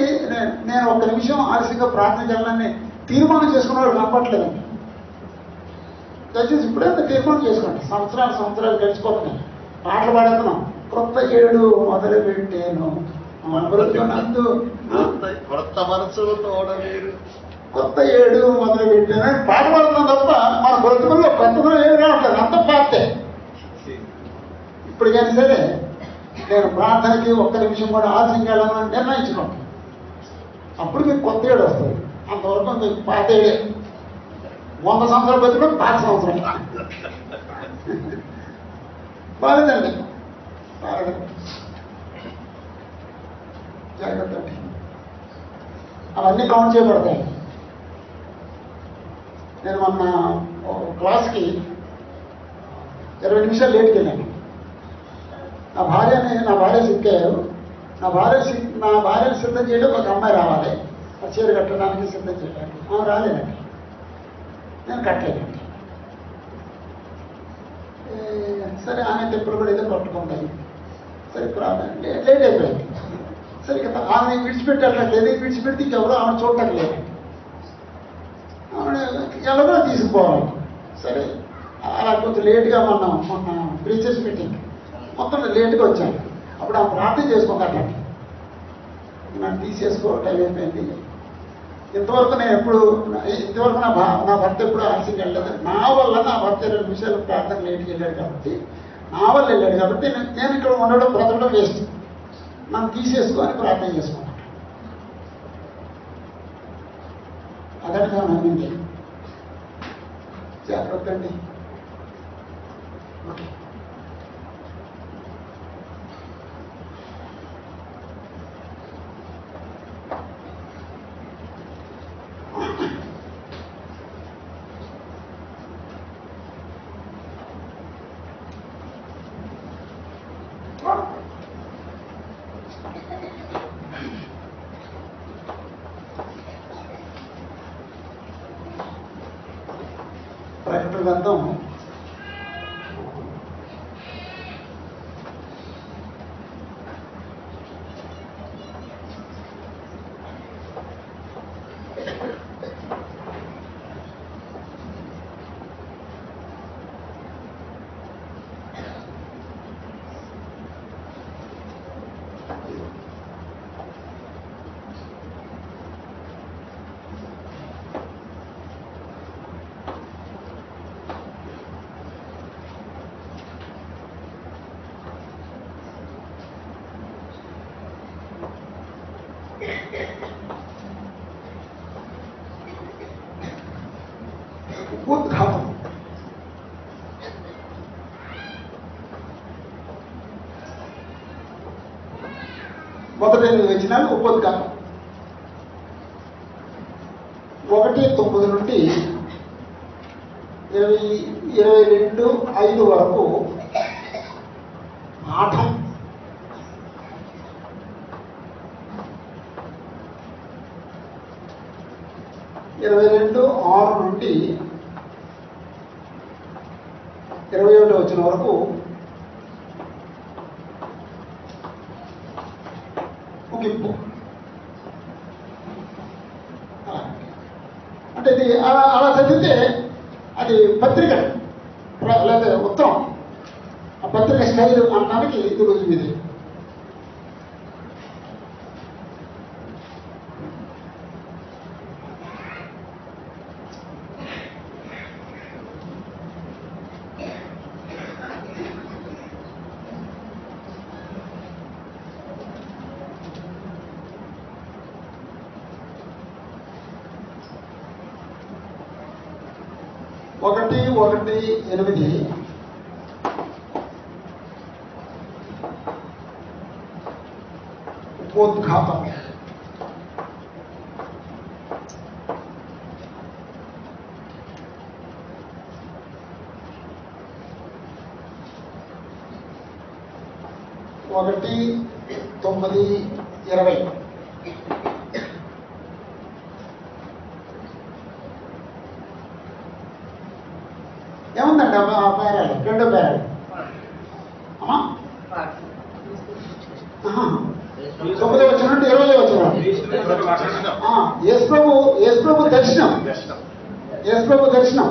నేను ఒక్క నిమిషం ఆలస్యంగా ప్రార్థన చేయాలని తీర్మానం చేసుకున్న వాళ్ళు కనపట్లేదండి. దయచేసి ఇప్పుడే తీర్మానం చేసుకోండి. సంవత్సరాలు గడిచిపోతున్నాయి. పాటలు పాడుతున్నాం. కొత్త ఏడు మొదలు పెట్టాను నందు, కొత్త మనసులో తోడలేరు, కొత్త ఏడు మొదలు పెట్టాను పాట పాడుతున్నాం తప్ప మన బ్రతుకుల్లో కొత్తదనం ఏమి రావట్లేదు. అంత పాటే. ఇప్పుడు కానీ సరే నేను ప్రార్థనకి ఒక్క నిమిషం కూడా ఆలస్యంగా వెళ్ళాలని నిర్ణయించుకోండి. అప్పుడు మీకు కొత్త ఏడు వస్తుంది. అంతవరకు మీకు పాత ఏడే. 100 సంవత్సరాలు బతుకు పాత సంవత్సరం బాలేదండి. జాగ్రత్త అండి. అవన్నీ కౌంట్ చేయబడతాయి. నేను మొన్న క్లాస్కి 20 నిమిషాలు లేట్కి వెళ్ళాను. నా భార్య సిక్కారు. నా భార్యను సిద్ధం చేయడం ఒక అమ్మాయి రావాలి. ఆ చీర కట్టడానికి సిద్ధం చేయడానికి ఆమె రాలేదండి. నేను కట్టలేదండి. సరే ఆమె తెప్పులు కూడా ఏదో కట్టుకుంటాను. సరే లేట్ అయిపోయింది. సరే కదా ఆమె విడిచిపెట్టాలంటే విడిచిపెడితే ఇంకెవరో ఆమె చూడటం లేదు. ఆమె ఎలా కూడా తీసుకుపోవాలి. సరే అలా కొంచెం లేట్గా మొన్న ప్రీచర్స్ మీటింగ్ మొత్తం లేట్గా వచ్చాను. అప్పుడు ఆమె ప్రార్థన చేసుకుంటాను. నన్ను తీసేసుకో టైం అయిపోయింది. ఇంతవరకు నా భర్త ఎప్పుడు ఆలస్యంగా వెళ్ళలేదు. నా వల్ల నా భర్త 2 నిమిషాలు ప్రార్థన లేట్కి వెళ్ళాడు కాబట్టి, నా వల్ల వెళ్ళాడు కాబట్టి నేను ఇక్కడ ఉండడం బ్రతకడం వేస్ట్. నన్ను తీసేసుకొని ప్రార్థన చేసుకున్నాను. అదంటే నేను నమ్మింది. జాగ్రత్త అండి. ఓకే. గ్రంథం ఉపోద్ఘాతం. మొదటి 8 వచనాలు ఉపోద్ఘాతం. 1:9 నుండి 22:5 వరకు పాఠం. 22:6 నుండి 21 వచనం వరకు ముగింపు. అంటే ఇది అలా చదివితే అది పత్రిక లేదా ఉత్తరం. ఆ పత్రిక స్టైల్ అనడానికి ఇది రుజువు. ఇది ఒకటి 1:8 ఉపోద్ఘాతం. ఒకటి 9:20 ఏముందండి ఆ పేరాలు? రెండో పేరాలు అమ్మా 9వ వచనం నుండి 20వ వచనం. యేసు ప్రభు దర్శనం. యేసు ప్రభు దర్శనం.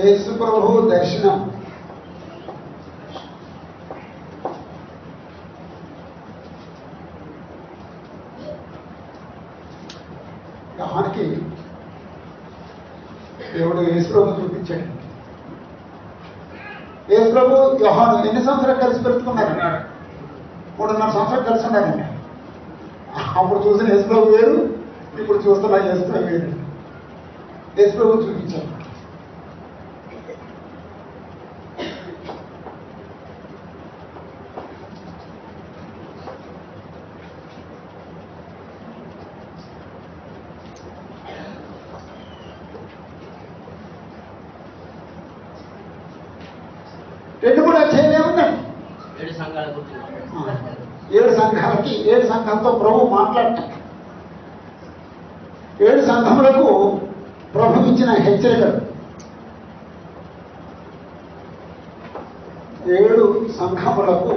యేసు ప్రభు దర్శనం. యోహానుకి దేవుడు యేసు ప్రభు చూపించాడు. యేసు ప్రభు యోహాను ఎన్ని సంవత్సరాలు కలిసి పెట్టుకున్నారు? 3.5 సంవత్సరాలు కలిసి ఉన్నారండి. అప్పుడు చూసిన యేసు ప్రభు వేరు, ఇప్పుడు చూస్తున్న యేసు ప్రభు వేరు. యేసు ప్రభు చూపించాడు. రెండు కూడా అధ్యాయం ఉందండి. 7 సంఘాలకి 7 సంఘాలతో ప్రభు మాట్లాడటం. 7 సంఘములకు ప్రభు ఇచ్చిన హెచ్చరికలు. 7 సంఘములకు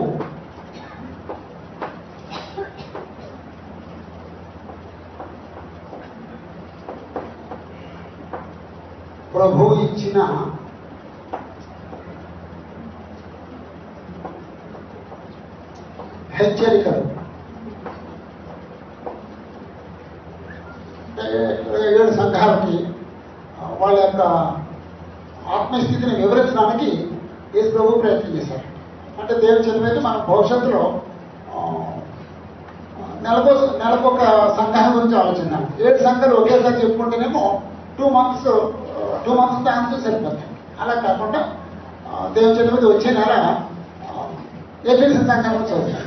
ప్రభు ఇచ్చిన హెచ్చరికలు. 7 సంఘాలకి వాళ్ళ యొక్క ఆత్మస్థితిని వివరించడానికి యేసు ప్రభు ప్రయత్నం చేశారు. అంటే దేవుని చిత్తం అయితే మనం భవిష్యత్తులో నెలకొక సంఘం గురించి ఆలోచిద్దాం. 7 సంఘాలు ఒకేసారి చెప్పుకుంటేనేమో 2 మంత్స్ దానితో సరిపోతాయి. అలా కాకుండా దేవుని చిత్తం అయితే వచ్చే నెల ఎఫెసీ సంఘం గురించి చదువుతాం.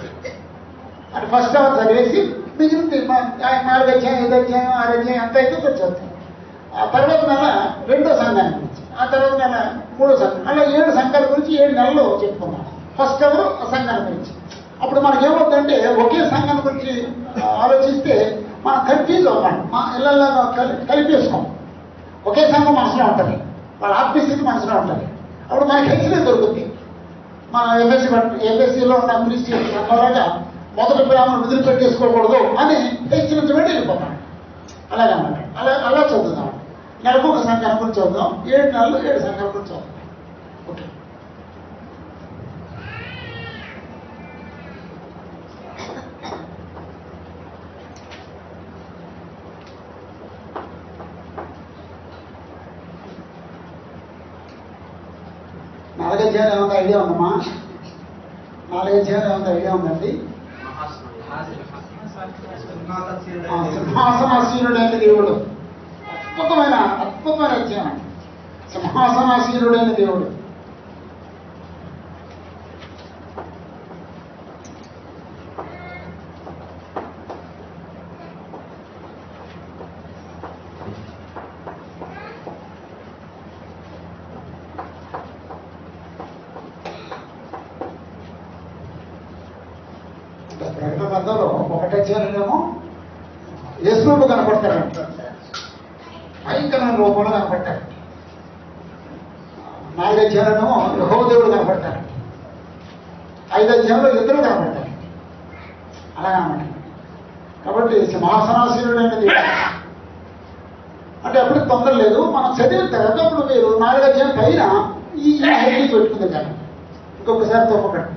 అంటే ఫస్ట్ అవర్ చదివేసి మిగిలింది 4 అధ్యాయం 5 అధ్యాయం 6 అధ్యాయం అంత అయితే చదువుతాం. ఆ తర్వాత నెల 2వ సంఘాన్ని గురించి, ఆ తర్వాత నెల 3వ సంఘం, అలా 7 సంఘాల గురించి 7 నెలలు చెప్పుకున్నాం. ఫస్ట్ ఎవరు సంఘాన్ని గురించి. అప్పుడు మనకేమవుతుందంటే ఒకే సంఘాన్ని గురించి ఆలోచిస్తే మనం కన్ఫ్యూజ్ అవ్వాలి, మా ఇళ్ళల్లో కలిపేసుకోం. ఒకే సంఘం మనసులో ఉంటుంది, వాళ్ళ ఆఫీస్కి మనసులో ఉంటుంది. అప్పుడు మనకి హెచ్చరిక దొరుకుతుంది. మన ఎంఎస్సీలో ఉన్న క్రిస్టియన్స్ అలాగా మొదటి ప్రేమను వదిలిపెట్టేసుకోకూడదు అని హెచ్చరించబడి వెళ్ళిపోతాం. అలాగన్నమాట. అలా చదువుతాం. నెలకు ఒక సంఘాన్ని గురించి చదువుతాం, 7 నెలలు 7 సంఘాల గురించి చదువుతాం. ఓకే. నాలుగధ్యాయం ఏమైనా ఐడియా ఉందమ్మా? 4 అధ్యాయం ఏమైనా ఐడియా ఉందండి? సింహాసనాసీనుడైన దేవుడు, అద్భుతమైన అధ్యాయం. సింహాసనాసీనుడైన దేవుడు. ప్రకటన గ్రంథంలో 1 అధ్యాయంలోనేమో యేసుప్రభు కనపడతారంట, భయంకరమైన రూపంలో కనపడతారు. 4 అధ్యాయంలోనేమో యెహోవా దేవుడు కనపడతారు. 5 అధ్యాయంలో ఇద్దరు కనపడతారు. అలాగనమాట. కాబట్టి సింహాసనాసీనుడైన దేవుడు అంటే అప్పుడు తొందర లేదు. మనం చదివిన తర్వాత అప్పుడు మీరు 4 అధ్యాయం పైన ఈ హెడ్డింగ్ పెట్టుకుంది కానీ ఇంకొకసారి తప్పకండి.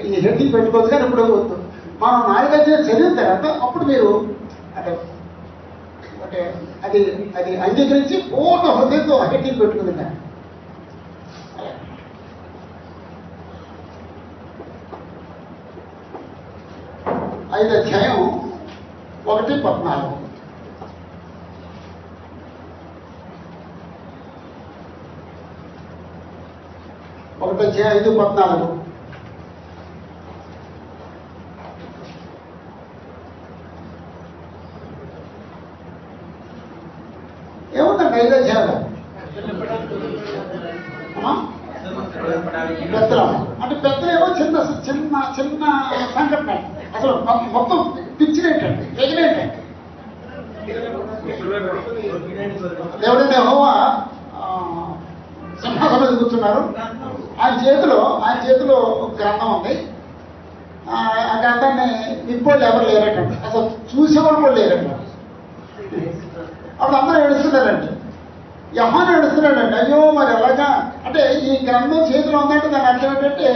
ఈ హెడ్డింగ్ పెట్టుకోవచ్చు. కానీ ఇప్పుడు మనం 4 అధ్యాయం చదివిన తర్వాత అప్పుడు మీరు అంటే అంటే అది అది అంగీకరించి పూర్ణ హృదయంతో హెడ్డింగ్ పెట్టుకుంది కానీ 5 అధ్యాయం 1:14. ఒకటి అధ్యాయం 5:14. ఏముందండి 5 అధ్యాయంలో? పెద్దలమ్మ అంటే పెద్దలేమో చిన్న చిన్న చిన్న సంఘటన. అసలు మొత్తం పిచ్చినేంటండి, ఎగిరేంటండి. ఎవరైనా యెహోవా సింహాసనం మీద కూర్చున్నారు. ఆయన చేతిలో ఒక గ్రంథం ఉంది. ఆ గ్రంథాన్ని నింపోళ్ళు ఎవరు లేరటండి, అసలు చూసేవాళ్ళు కూడా లేరండి. అప్పుడు అందరూ ఏడుస్తున్నారండి. యోహాను ఏడుస్తున్నాడండి, అయ్యో మరి ఎలాగా అంటే ఈ గ్రంథం చేతిలో ఉందంటే దాని అర్థం ఏంటంటే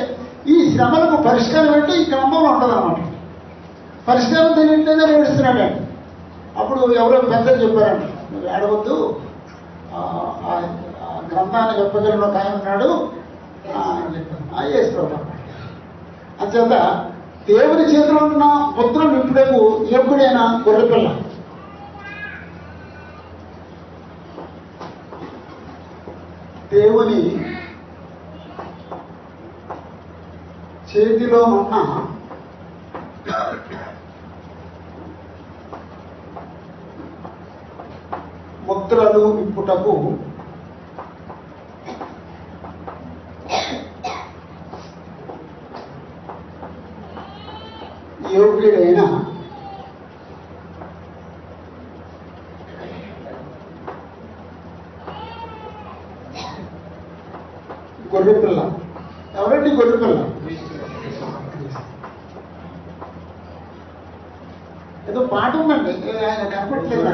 ఈ శ్రమలకు పరిష్కారం ఏంటో ఈ గ్రంథంలో ఉంటుంది అనమాట. పరిష్కారం తెలియట్లేదని ఏడుస్తున్నాడండి. అప్పుడు ఎవరో పెద్దలు చెప్పారండి, మీరు ఏడవద్దు, గ్రంథాన్ని చెప్పగలిగిన ఒక ఆయన ఉన్నాడు అని చెప్పారు. యేసు ప్రభు అంచేత దేవుని చేతిలో ఉన్న పుత్రం నింపుడకు యోగ్యుడైన గొర్రెపిల్ల. దేవుని చేతిలో ఉన్న ముద్రలు నింపుటకు యోగ్యుడైన గొర్రెపిల్ల. ఎవరండి గొర్రెపిల్ల? ఏదో పాట ఉందండి, ఆయన కనపడలేదు.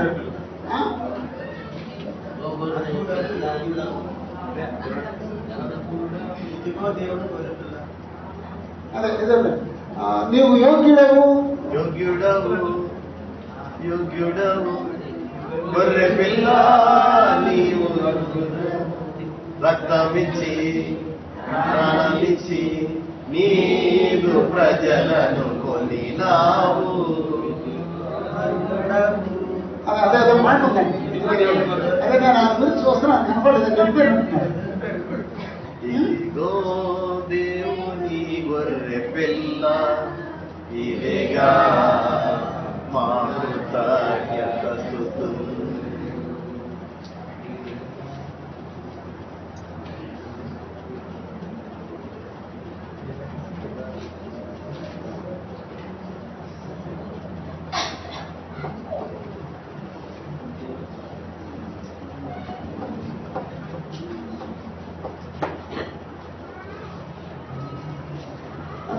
అదే ఇదండి, నీవు యోగ్యుడవు గొర్రెపిల్ల, నీవు రక్తమిచ్చి ప్రాణమిచ్చి నీదు ప్రజలను కొనినావు. అదే అదే మాట ఉందండి. అదే నేను ఆ గురించి చూస్తున్నాను, కనపడలేదు, గడిపాను. ఇదిగో దేవుని గొర్రెపిల్ల, ఇదిగా మా కృతజ్ఞత స్తుతులు.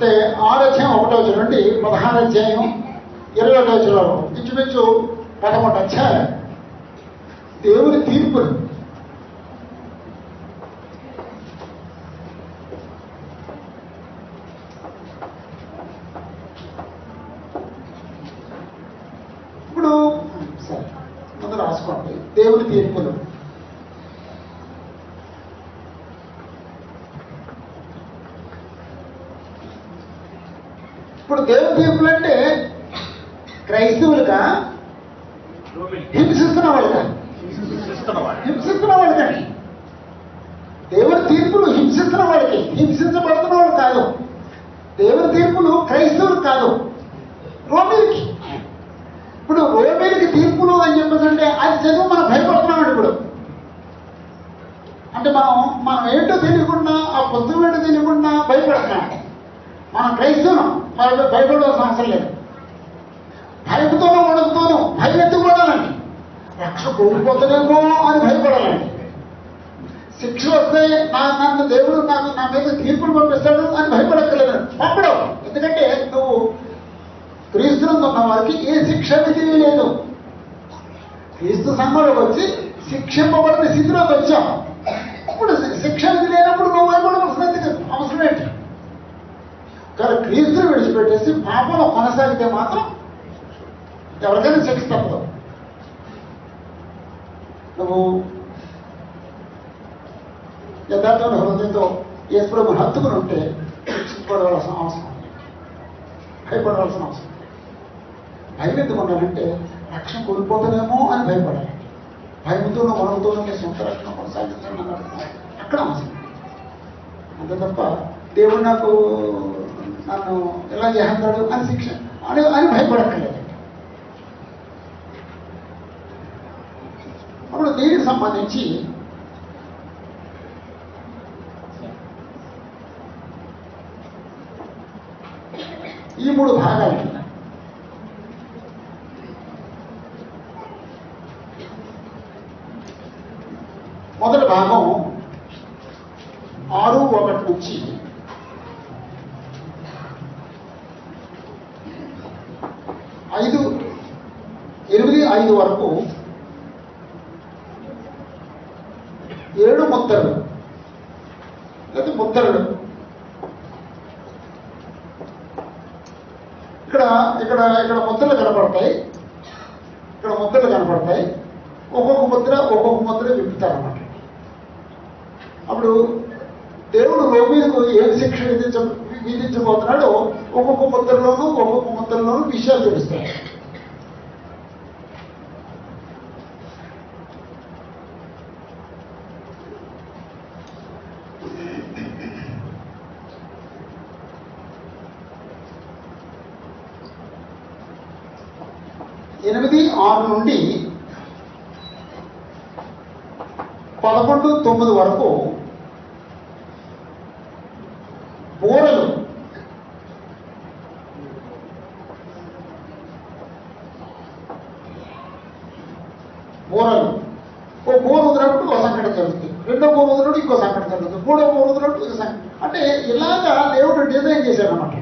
అంటే 6 అధ్యాయం 1వ వచనం నుండి 16 అధ్యాయం 21వ వచనం వరకు ఇంచుమించు 11 అధ్యాయాలు దేవుని తీర్పులు. ఇప్పుడు సరే ముందు రాసుకోండి, దేవుని తీర్పులు. ఇప్పుడు దేవుని తీర్పులు అంటే క్రైస్తవులుగా హింసిస్తున్న వాళ్ళుగా హింసిస్తున్న వాళ్ళకండి. దేవుని తీర్పులు హింసిస్తున్న వాళ్ళకి, హింసించబడుతున్న వాళ్ళు కాదు. దేవుని తీర్పులు క్రైస్తవులకు కాదు, రోమీలకి. ఇప్పుడు రోమీలకి తీర్పులు అని చెప్పేసంటే అది చదువు మనం భయపడుతున్నామండి. ఇప్పుడు అంటే మనం ఏంటో తెలియకుండా, ఆ పుస్తకం ఏంటో తెలియకుండా భయపడుతున్నాం. మనం క్రైస్తవులం, మనం భయపడవలసిన అవసరం లేదు. భయపుతోనూ వణుకుతోనూ భయం ఎందుకు పడాలండి? రక్ష కోల్పోతానేమో అని భయపడాలండి. శిక్ష వస్తే నన్ను దేవుడు నా మీద తీర్పులు పంపిస్తాడు అని భయపడక్కర్లేదు. పంపడం, ఎందుకంటే నువ్వు క్రీస్తునందు ఉన్న వారికి ఏ శిక్ష విధి లేదు. క్రీస్తు సంఘంలోకి వచ్చి శిక్షింపబడిన స్థితిలోకి వచ్చాం. ఇప్పుడు శిక్ష విధి లేనప్పుడు నువ్వు భయపడవలసిన అవసరం ఏంటి? కానీ క్రీస్తుని విడిచిపెట్టేసి పాపంలో కొనసాగితే మాత్రం ఎవరికైనా శిక్ష తప్పదు. నువ్వు యథార్థమైన హృదయంతో యేసుప్రభుని హత్తుకుని ఉంటే శిక్షించబడవలసిన అవసరం, భయపడవలసిన అవసరం. భయం ఎందుకు ఉండాలంటే రక్షణ కోల్పోతానేమో అని భయపడాలి. భయంతోనూ వణుకుతోనూ మీ సొంత రక్షణ కొనసాగించండి అన్నాడు. అక్కడ అవసరం. అంతే తప్ప దేవుడు నన్ను ఎలా చేస్తాడు అని శిక్ష అని భయపడక్కర్లేదు. అప్పుడు దీనికి సంబంధించి ఈ 3 భాగాలు. మొదటి భాగం 6:1 నుంచి 8:5 వరకు 7 ముద్రలు లేదా ముద్రలు. ఇక్కడ ముద్రలు కనపడతాయి, ఇక్కడ ముద్రలు కనపడతాయి. ఒక్కొక్క ముద్ర విప్పుతారన్నమాట. అప్పుడు దేవుడు రోమీలకు ఏం శిక్ష విధించబోతున్నాడో ఒక్కొక్క ముద్రలోనూ విషయాలు తెలుస్తాయి. ఎనిమిది 6 నుండి 11:9 వరకు బూరలు. ఓ బూర వదిలినప్పుడు ఒక సంఘటన జరుగుతుంది, రెండో బూర వదిలినప్పుడు ఇంకో సంఘటన జరుగుతుంది, మూడో బూర వదిలినప్పుడు ఇంకో సంఘటన. అంటే ఇలాగా దేవుడు డిజైన్ చేశాడు అన్నమాట.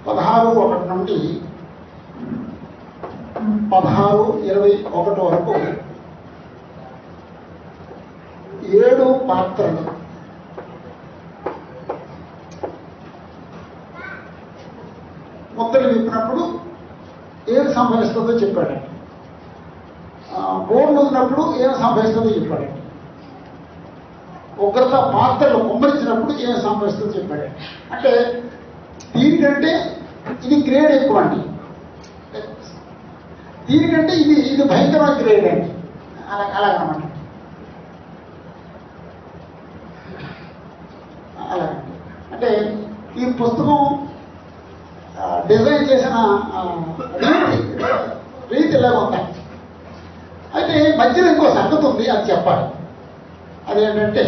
(16:1 నుండి 16:21 వరకు 7 పాత్రలు. ముద్దలు విప్పినప్పుడు ఏమి సంభవిస్తుందో చెప్పాడు. బోర్లు ఉన్నప్పుడు ఏమి సంభవిస్తుందో చెప్పాడు. ఉగ్రత పాత్రలు కుమ్మరించినప్పుడు ఏమి సంభవిస్తుందో చెప్పాడు. అంటే దీనికంటే ఇది గ్రేడ్ ఎక్కువ అండి, దీనికంటే ఇది భయంకరమైన గ్రేడ్ అండి. అలాగనమాట. అలాగండి. అంటే ఈ పుస్తకం డిజైన్ చేసిన రీతి ఇలాగ ఉంటాయి. అయితే మధ్యలో ఇంకో సంగతి ఉంది, అది చెప్పాలి. అదేంటంటే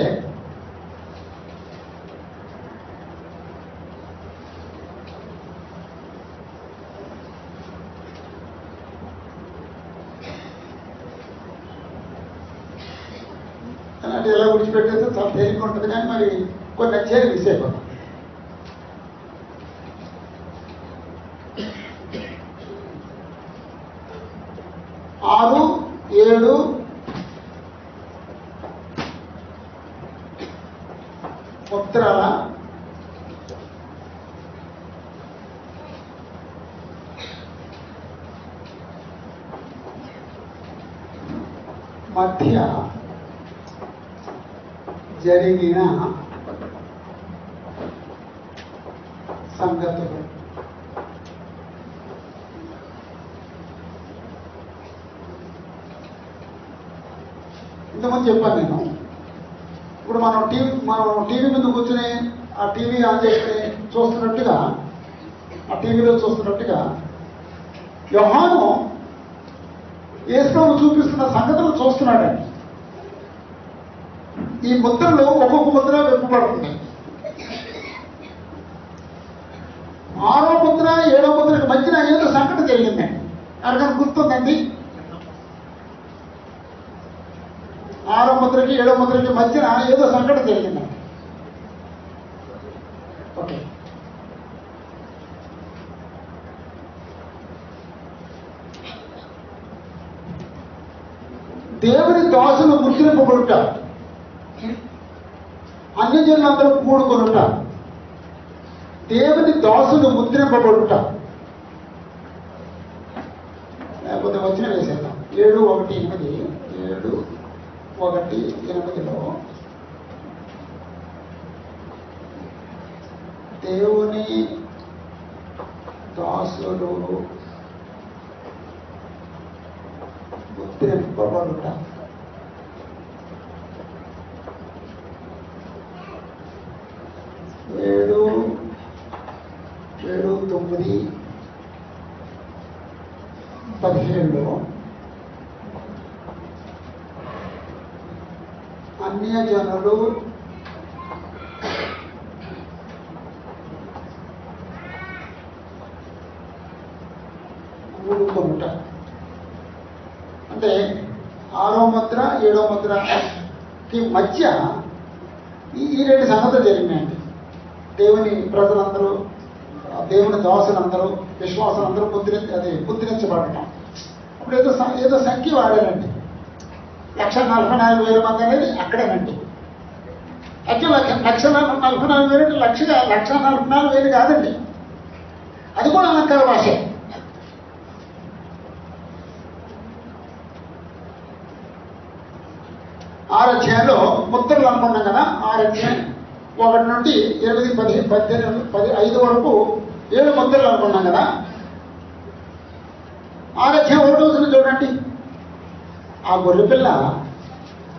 అలాంటి ఎలా విడిచిపెట్టేస్తే చాలా తేలిక ఉంటుంది, కానీ మరి కొన్ని నచ్చేది మిస్ అయిపోతాం. ఆరు ఏడు ఉత్తరాల మధ్య జరిగిన సంగతులు. ఇంతకుముందు చెప్పాను నేను. ఇప్పుడు మనం టీవీ ముందు కూర్చుని ఆ టీవీ ఆన్ చేసుకుని చూస్తున్నట్టుగా, ఆ టీవీలో చూస్తున్నట్టుగా యోహాను యేసును చూపిస్తున్న సంగతులు చూస్తున్నాడండి. ఈ ముద్రలో ఒక్కొక్క ముద్ర విప్పబడుతుంది. 6వ ముద్ర 7వ ముద్రకు మధ్యన ఏదో సంకటం జరిగిందండి. ఎవరికైనా గుర్తుందండి? 6వ ముద్రకి 7వ ముద్రకి మధ్యన ఏదో సంకటం జరిగిందండి. ఓకే, దేవుని దాసులు ముద్రింపబడుట, అన్యజనులందరూ కూడుకొనుట, దేవుని దాసులు ముద్రింపబడుట. లేకపోతే వచ్చిన వేసేద్దాం. 7:1-8 7:1-8లో దేవుని దాసులు ముద్రింపబడుట. ఏడు 9-17లో అన్యజనులు కూడుకొనుట. అంటే 6వ ముద్ర 7వ ముద్రకి మధ్య ఈ 2 సంగతులు జరిగినాయండి. దేవుని ప్రజలందరూ, దేవుని దాసులందరూ, విశ్వాసులందరూ ముద్రించబడటం. అప్పుడు ఏదో సంఖ్య వాడారండి. 1,44,000 మంది అనేది అక్కడేనండి. యాక్చువల్ 1,44,000 అంటే 1,44,000 కాదండి, అది కూడా అలంకార భాష. ఆరు అధ్యాయంలో ముద్రలు అనుకున్నాం కదా. 6 అధ్యాయం 1 నుండి 8, 10, 18, 15 వరకు 7 ముద్రలు అనుకున్నాం కదా. 6 అధ్యాయం 1వ వచనం చూడండి. ఆ గొర్రెపిల్ల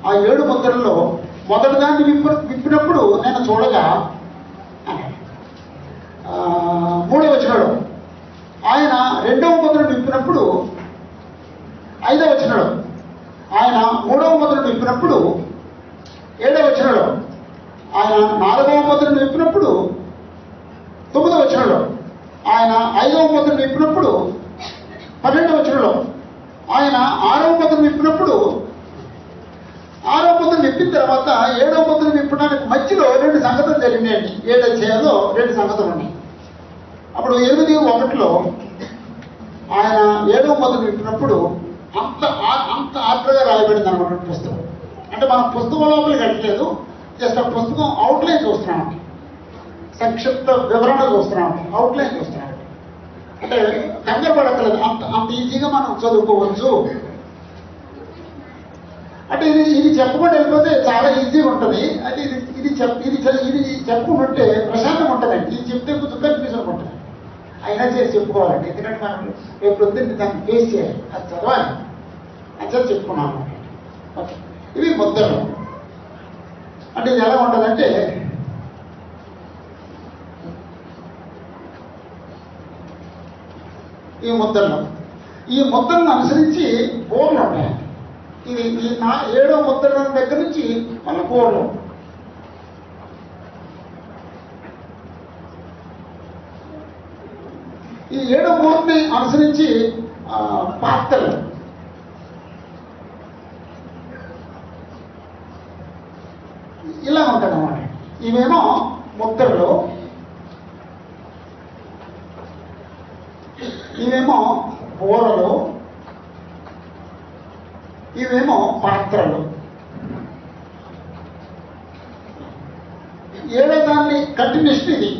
ఆ 7 ముద్రల్లో మొదటి దాన్ని విప్పినప్పుడు నేను చూడగా, 3వ వచనంలో ఆయన 2వ ముద్రను విప్పినప్పుడు, 5వ వచనంలో ఆయన 3వ ముద్రను విప్పినప్పుడు, 7వ వచనంలో ఆయన 4వ ముద్రను విప్పినప్పుడు, 9వ వచనంలో ఆయన 5వ ముద్రను విప్పినప్పుడు, 12వ వచనంలో ఆయన 6వ ముద్రను విప్పినప్పుడు, 6వ ముద్రను విప్పిన తర్వాత 7వ ముద్రను విప్పడానికి మధ్యలో 2 సంగతులు జరిగినాయండి. 7 అధ్యాయంలో 2 సంగతులు ఉన్నాయి. అప్పుడు 8:1లో ఆయన 7వ ముద్రను విప్పినప్పుడు అంత ఆర్డర్గా రాయబడింది అనమాట పుస్తకం. అంటే మనం పుస్తకం లోపలికి వెళ్ళలేదు, జస్ట్ ఆ పుస్తకం అవుట్లైన్ చూస్తున్నామండి, సంక్షిప్త వివరణ చూస్తున్నామండి, అవుట్లైన్ చూస్తున్నామండి. అంటే కంగారు పడక్కలేదు, అంత ఈజీగా మనం చదువుకోవచ్చు. అంటే ఇది చెప్పకుండా వెళ్ళిపోతే చాలా ఈజీగా ఉంటుంది. అంటే ఇది చెప్పుకుంటుంటే ప్రశాంతంగా ఉంటుందండి. ఇది చెప్తే కొంచెం కన్ఫ్యూజన్ ఉంటుంది. అయినా చేసి చెప్పుకోవాలండి. ఎందుకంటే మనం రేపు పొద్దున్న దాన్ని ఫేస్ చేయాలి, అది చదవాలి అని చెప్పి చెప్పుకున్నాను. ఓకే, ఇవి ముద్రలు. అంటే ఇది ఎలా ఉంటుందంటే ఈ ముద్రలను అనుసరించి బోర్లు ఉంటాయి. ఇది ఈ 7వ ముద్ర దగ్గర నుంచి మళ్ళీ బోర్లు. ఈ 7వ బోర్ని అనుసరించి పాత్రలు. ఇలా ఉంటుంది అన్నమాట. ఇవేమో ముద్రలు, ఇవేమో బోరలు, ఇవేమో పాత్రలు. 7వ దాన్ని కంటిన్యూషన్ ఇది,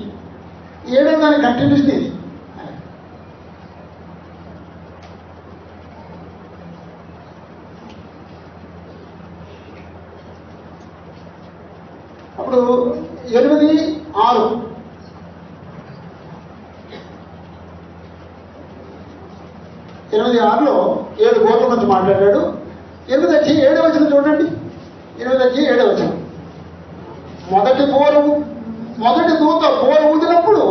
7వ దాని కంటిన్యూషన్ ఇది. అప్పుడు 8, 6 8, 6లో 7 బోర్ల గురించి మాట్లాడాడు. 8 వచ్చి 7 వచనం చూడండి. 8 వచ్చి 7 వచనం. మొదటి దూత బోర ఊదినప్పుడు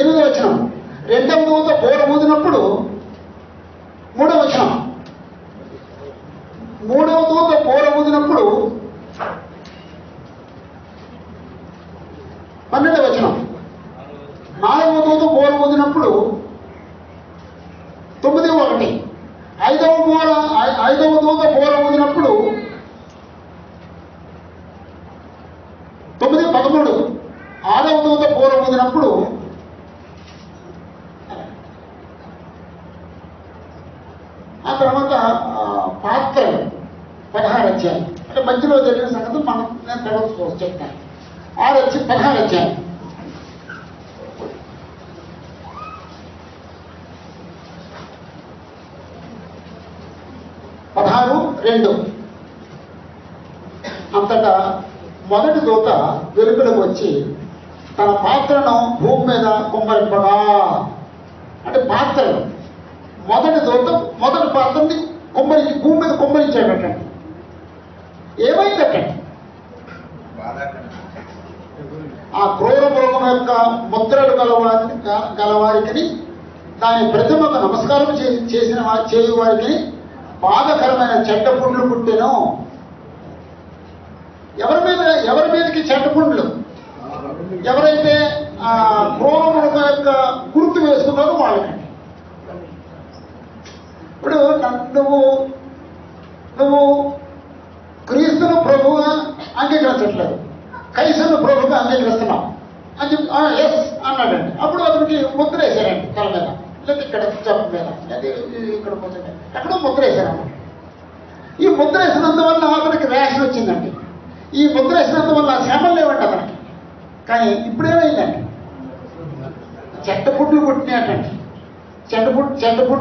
8వ వచనం. 2వ దూత బోర ఊదినప్పుడు 3వ వచనం. 3వ దూత బోర ఊదినప్పుడు 12వ వచనం. 4వ దూత బోర ఊదినప్పుడు 9:1. 5వ దూత బోర ఊదినప్పుడు 9:13. 6వ దూత బోర ఊదినప్పుడు ఆ తర్వాత పాత్రలు 16 అధ్యాయం. అంటే మధ్యలో జరిగిన సంగతి నేను తర్వాత చెప్తాను. 16 అధ్యాయం. 16:2. అంతటా మొదటి దూత వెలుగులకు వచ్చి తన పాత్రను భూమి మీద కుమ్మరింపగా. అంటే పాత్రలు మొదటి దూత మొదటి పాత్రని భూమి మీద కుమ్మరించాడటండి. ఏమైందటండి? ఆ క్రూర మృగం యొక్క ముద్రలు గలవారికి దాని ప్రతిమకు నమస్కారం చేయు వారికి బాధకరమైన చెడ్డ పుండ్లు పుట్టెను. ఎవరి మీదకి చెడ్డ పుండ్లు? ఎవరైతే ఆ క్రూర మృగం యొక్క గుర్తు వేసుకున్నారో వాళ్ళకండి. ఇప్పుడు నువ్వు క్రీస్తును ప్రభువుగా అంగీకరించట్లేదు, కైసరును ప్రభువుగా అంగీకరిస్తున్నావు అని చెప్పి ఎస్ అన్నాడండి. అప్పుడు అతనికి ముద్ర వేశారండి తల మీద, లేదా ఇక్కడ చెప్ప మీద, ఇక్కడ కొంచెం ఎక్కడో ముద్ర వేశారన్నమాట. ఈ ముద్ర వేసినందువల్ల అతనికి ర్యాషన్ వచ్చిందండి. ఈ ముద్ర వేసినందువల్ల శ్రమలు లేవండి అతనికి. కానీ ఇప్పుడేమైందండి? చెట్టపుట్లు పుట్టినాయటండి. చెట్టపుట్లు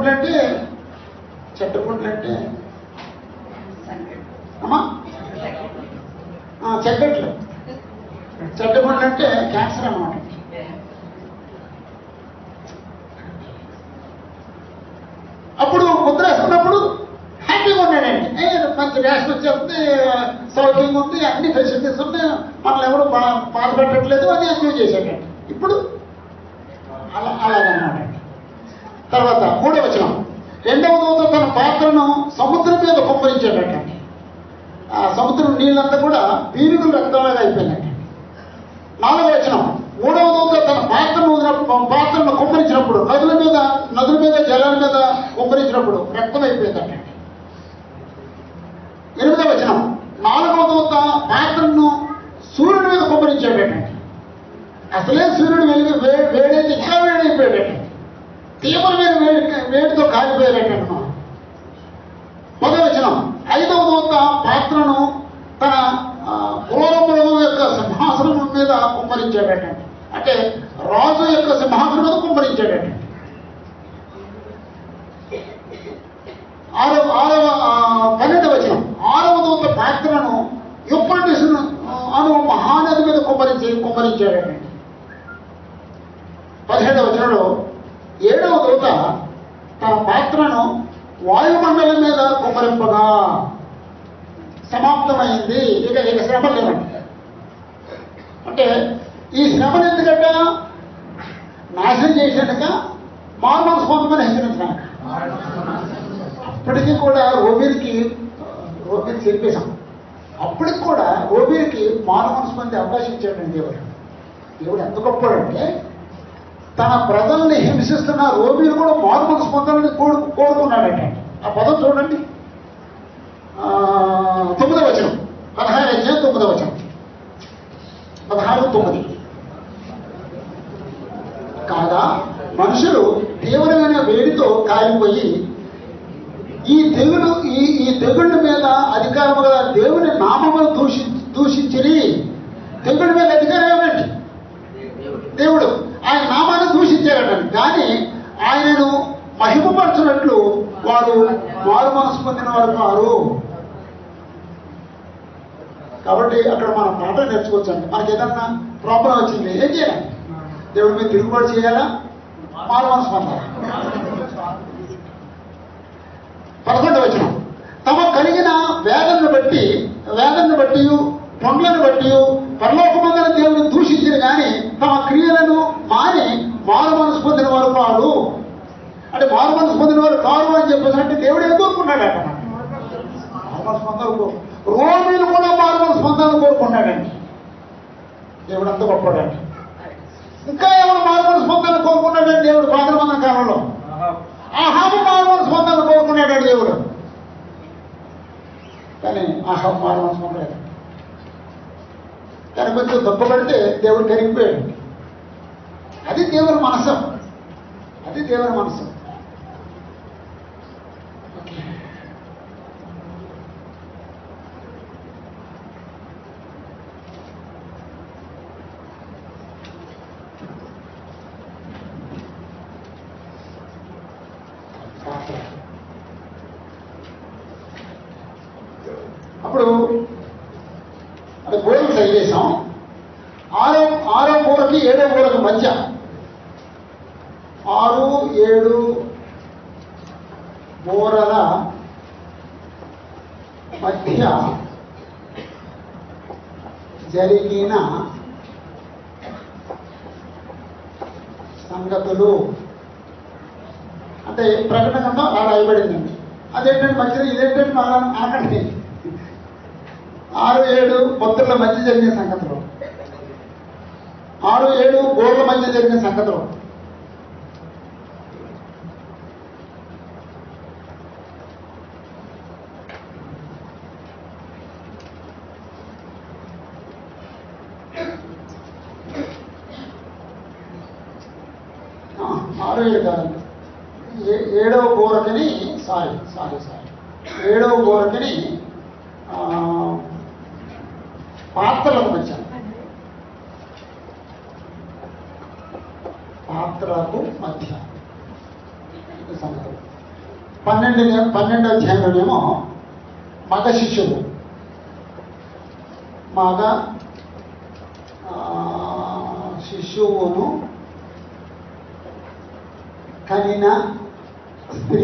అంటే అమ్మా చెడ్డట్లు. చెడ్డపుట్లు అంటే క్యాన్సర్ అన్నమాట. అప్పుడు ముద్ర వేసుకున్నప్పుడు హ్యాపీగా ఉన్నాడండి. మంచి రేషన్ వచ్చేస్తుంది, సౌకర్యంగా ఉంది, అన్ని ఫెసిలిటీస్ ఉన్నాయి, మనల్ని ఎవరు బాధపెట్టట్లేదు అని ఎంజాయ్ చేశాడండి. ఇప్పుడు అలాగన్నమాట. తర్వాత 3వ వచనం. 2వ దూత తన పాత్రను సముద్రం మీద కుమ్మరించాడటండి. ఆ సముద్రం నీళ్ళంతా కూడా పీనుగుల రక్తంలాగా అయిపోయిందండి. 4వ వచనం. 3వ దూత తన పాత్రను కుమ్మరించినప్పుడు నదుల మీద జలాల మీద కుమ్మరించినప్పుడు రక్తం అయిపోయిందండి. 8వ వచనం. 4వ దూత పాత్రను సూర్యుడి మీద కుమ్మరించాడటండి. అసలే సూర్యుడు వేడైతే ఇంకా వేడైపోయాడటండి. తీవ్రమైన వేడితో కాలిపోయాడటండి. 10వ వచనం. 5వ దూత పాత్రను తన క్రూర మృగం యొక్క సింహాసనం మీద కుమ్మరించాడటండి. అంటే రాజు యొక్క సింహాసనం మీద కుమ్మరించాడటండి. 12వ వచనం. 6వ దూత పాత్రను యూఫ్రటీస్ అను మహానది మీద కుమ్మరించాడటండి. 17వ వచనంలో 7వ దూత తన పాత్రను వాయుమండలం మీద కుమ్మరింపగా సమాప్తమైంది. ఇక శ్రమ లేదండి. అంటే ఈ శ్రమను ఎందుకంట నాశనం చేసేట్టుగా మారుమనసు పొందమని హెచ్చరించడానికి. అప్పటికీ కూడా రోబీకి చెప్పేశాం. అప్పటికి కూడా రోబీకి మారుమనసు పొందే అవకాశం ఇచ్చాడండి దేవుడు. దేవుడు ఎంత గొప్పడంటే తన ప్రజల్ని హింసిస్తున్న రోబీలు కూడా మారుమనసు పొందాలని కోరుకున్నాడట. ఆ పదం చూడండి, 9వ వచనం, 16వ అధ్యాయం 9వ వచనం, 16:9. కాగా మనుషులు తీవ్రమైన వేడితో కాలిపోయి ఈ తెగుళ్ళ మీద అధికారము గల దేవుని నామమును దూషించిరి. తెగుళ్ళ మీద అధికారం ఏమండి? దేవుడు ఆయన నామాన్ని దూషించారట. కానీ ఆయనను మహిమపరచున్నట్లు వారు మారు మనసు పొందిన వారు కారు. కాబట్టి అక్కడ మనం పాఠం నేర్చుకోవచ్చండి. మనకి ఏదన్నా ప్రాబ్లం వచ్చింది, ఏం చేయాలి? దేవుడి మీద తిరుగుబాటు చేయాలా? మారు మనసు పొందాలి. 11వ వచనం, తమ కలిగిన వేదనను బట్టి పనులను బట్టి పరలోకమందున దేవుని దూషించిన కానీ తమ క్రియలను మాని మారు మనసు పొందిన వారు కాదు. అంటే మారు మనసు పొందిన వారు కాదు అని చెప్పేసి అంటే దేవుడు ఏం కోరుకున్నాడట? మారు మనసు పొందాలి. రోమీలు కూడా మారు మనసు పొందాలని కోరుకున్నాడండి. దేవుడు అంత గొప్పడండి. ఇంకా ఎవరు మారు మనసు పొందాలని కోరుకున్నాడండి దేవుడు? పాత్రమంద కాలంలో ఆహాబు మారు మనసు పొందాలని కోరుకున్నాడండి దేవుడు. కానీ ఆహాబు మారు మనసు పొందలేదు. కానీ కొంచెం దుఃఖపడితే దేవుడు కరిగిపోయాడు. అది దేవుని మనసు. అది దేవుని మనసు. అప్పుడు అది గోడలు సరి చేసాం. 6వ గోడకి 7వ గోడకి మధ్య 6, 7 గోడల మధ్య జరిగిన సంగతులు అంటే ప్రకటన అలా రాయబడిందండి. అదేంటంటే మధ్యలో ఇదేంటంటే అలా అనకండి. 6, 7 భక్తుల మధ్య జరిగిన సంగతులు, 6, 7 గోర్ల మధ్య జరిగిన సంగతులు. ఆరు ఏడు కాదండి, 7వ గోరకని సారీ 7వ గోరకని పాత్రలకు మధ్య, పాత్రకు మధ్య సంగతులు. 12వ అధ్యాయంలోనేమో మగ శిష్యులు, మగ శిశువును కనిన స్త్రీ.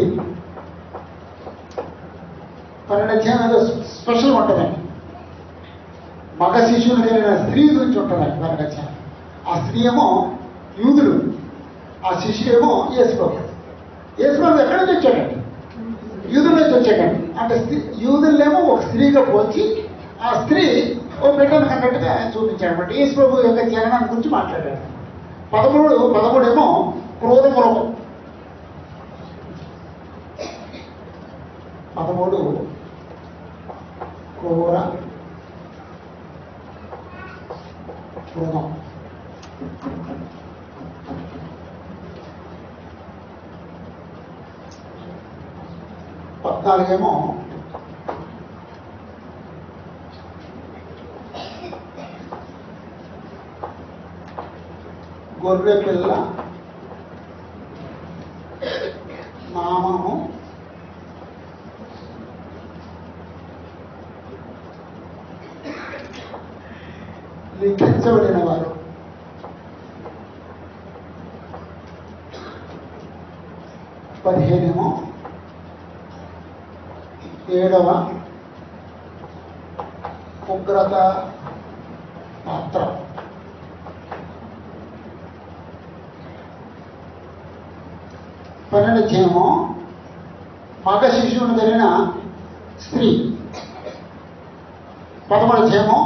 12వ అధ్యాయం ఏదో స్పెషల్ ఉంటుందండి. మగ శిశువుని కలిగిన స్త్రీ గురించి ఉంటుందండి 12వ అధ్యాయం. ఆ స్త్రీ ఏమో యూదులు, ఆ శిష్యు ఏమో యేసుప్రభు. యేసుప్రభు ఎక్కడి నుంచి వచ్చాడండి? యూదుల నుంచి వచ్చాడండి. అంటే యూదులేమో ఒక స్త్రీగా పోల్చి ఆ స్త్రీ ఓ బిడ్డను కన్నట్టుగా చూపించాడు అనమాట. యేసుప్రభు యొక్క జననాన్ని గురించి మాట్లాడాడు. 13 ఏమో క్రోధములము, 13 క్రోధం. 14 ఏమో గొర్రె పిల్ల నామము లిఖించబడిన వారు. 15 7వ ఉగ్రత పాత్ర. పన్నెండు మగ శిశువును జరిగిన స్త్రీ. 11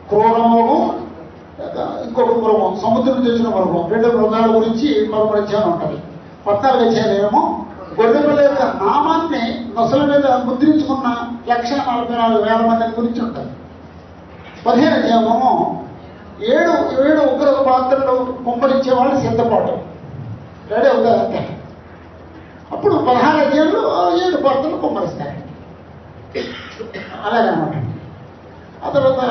క్రూరమోగు, ఇంకొక మృగం, సముద్రం తెచ్చిన మృగం. 2 మృగాల గురించి 13 ఉంటుంది. 14 గొర్రెపిల్ల యొక్క నామాన్ని నొసల మీద ముద్రించుకున్న 1,44,000 మందిని గురించి ఉంటుంది. 15 ఏడు ఉగ్ర పాత్రలు కుమ్మరించేవాళ్ళు సిద్ధపాటు రెడీ అవుతారు అంతే. అప్పుడు 16 7 పాత్రలు కుమ్మరిస్తారు. అలాగనమాట. ఆ తర్వాత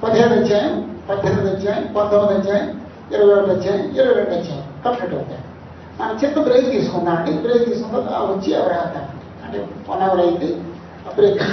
17 18 19 21 22 కంప్లీట్ అవుతాయి. మనం చిన్న బ్రేక్ తీసుకుందాం అండి. బ్రేక్ తీసుకున్న వచ్చి ఎవరు అంటే 1 అవర్ అయింది. బ్రేక్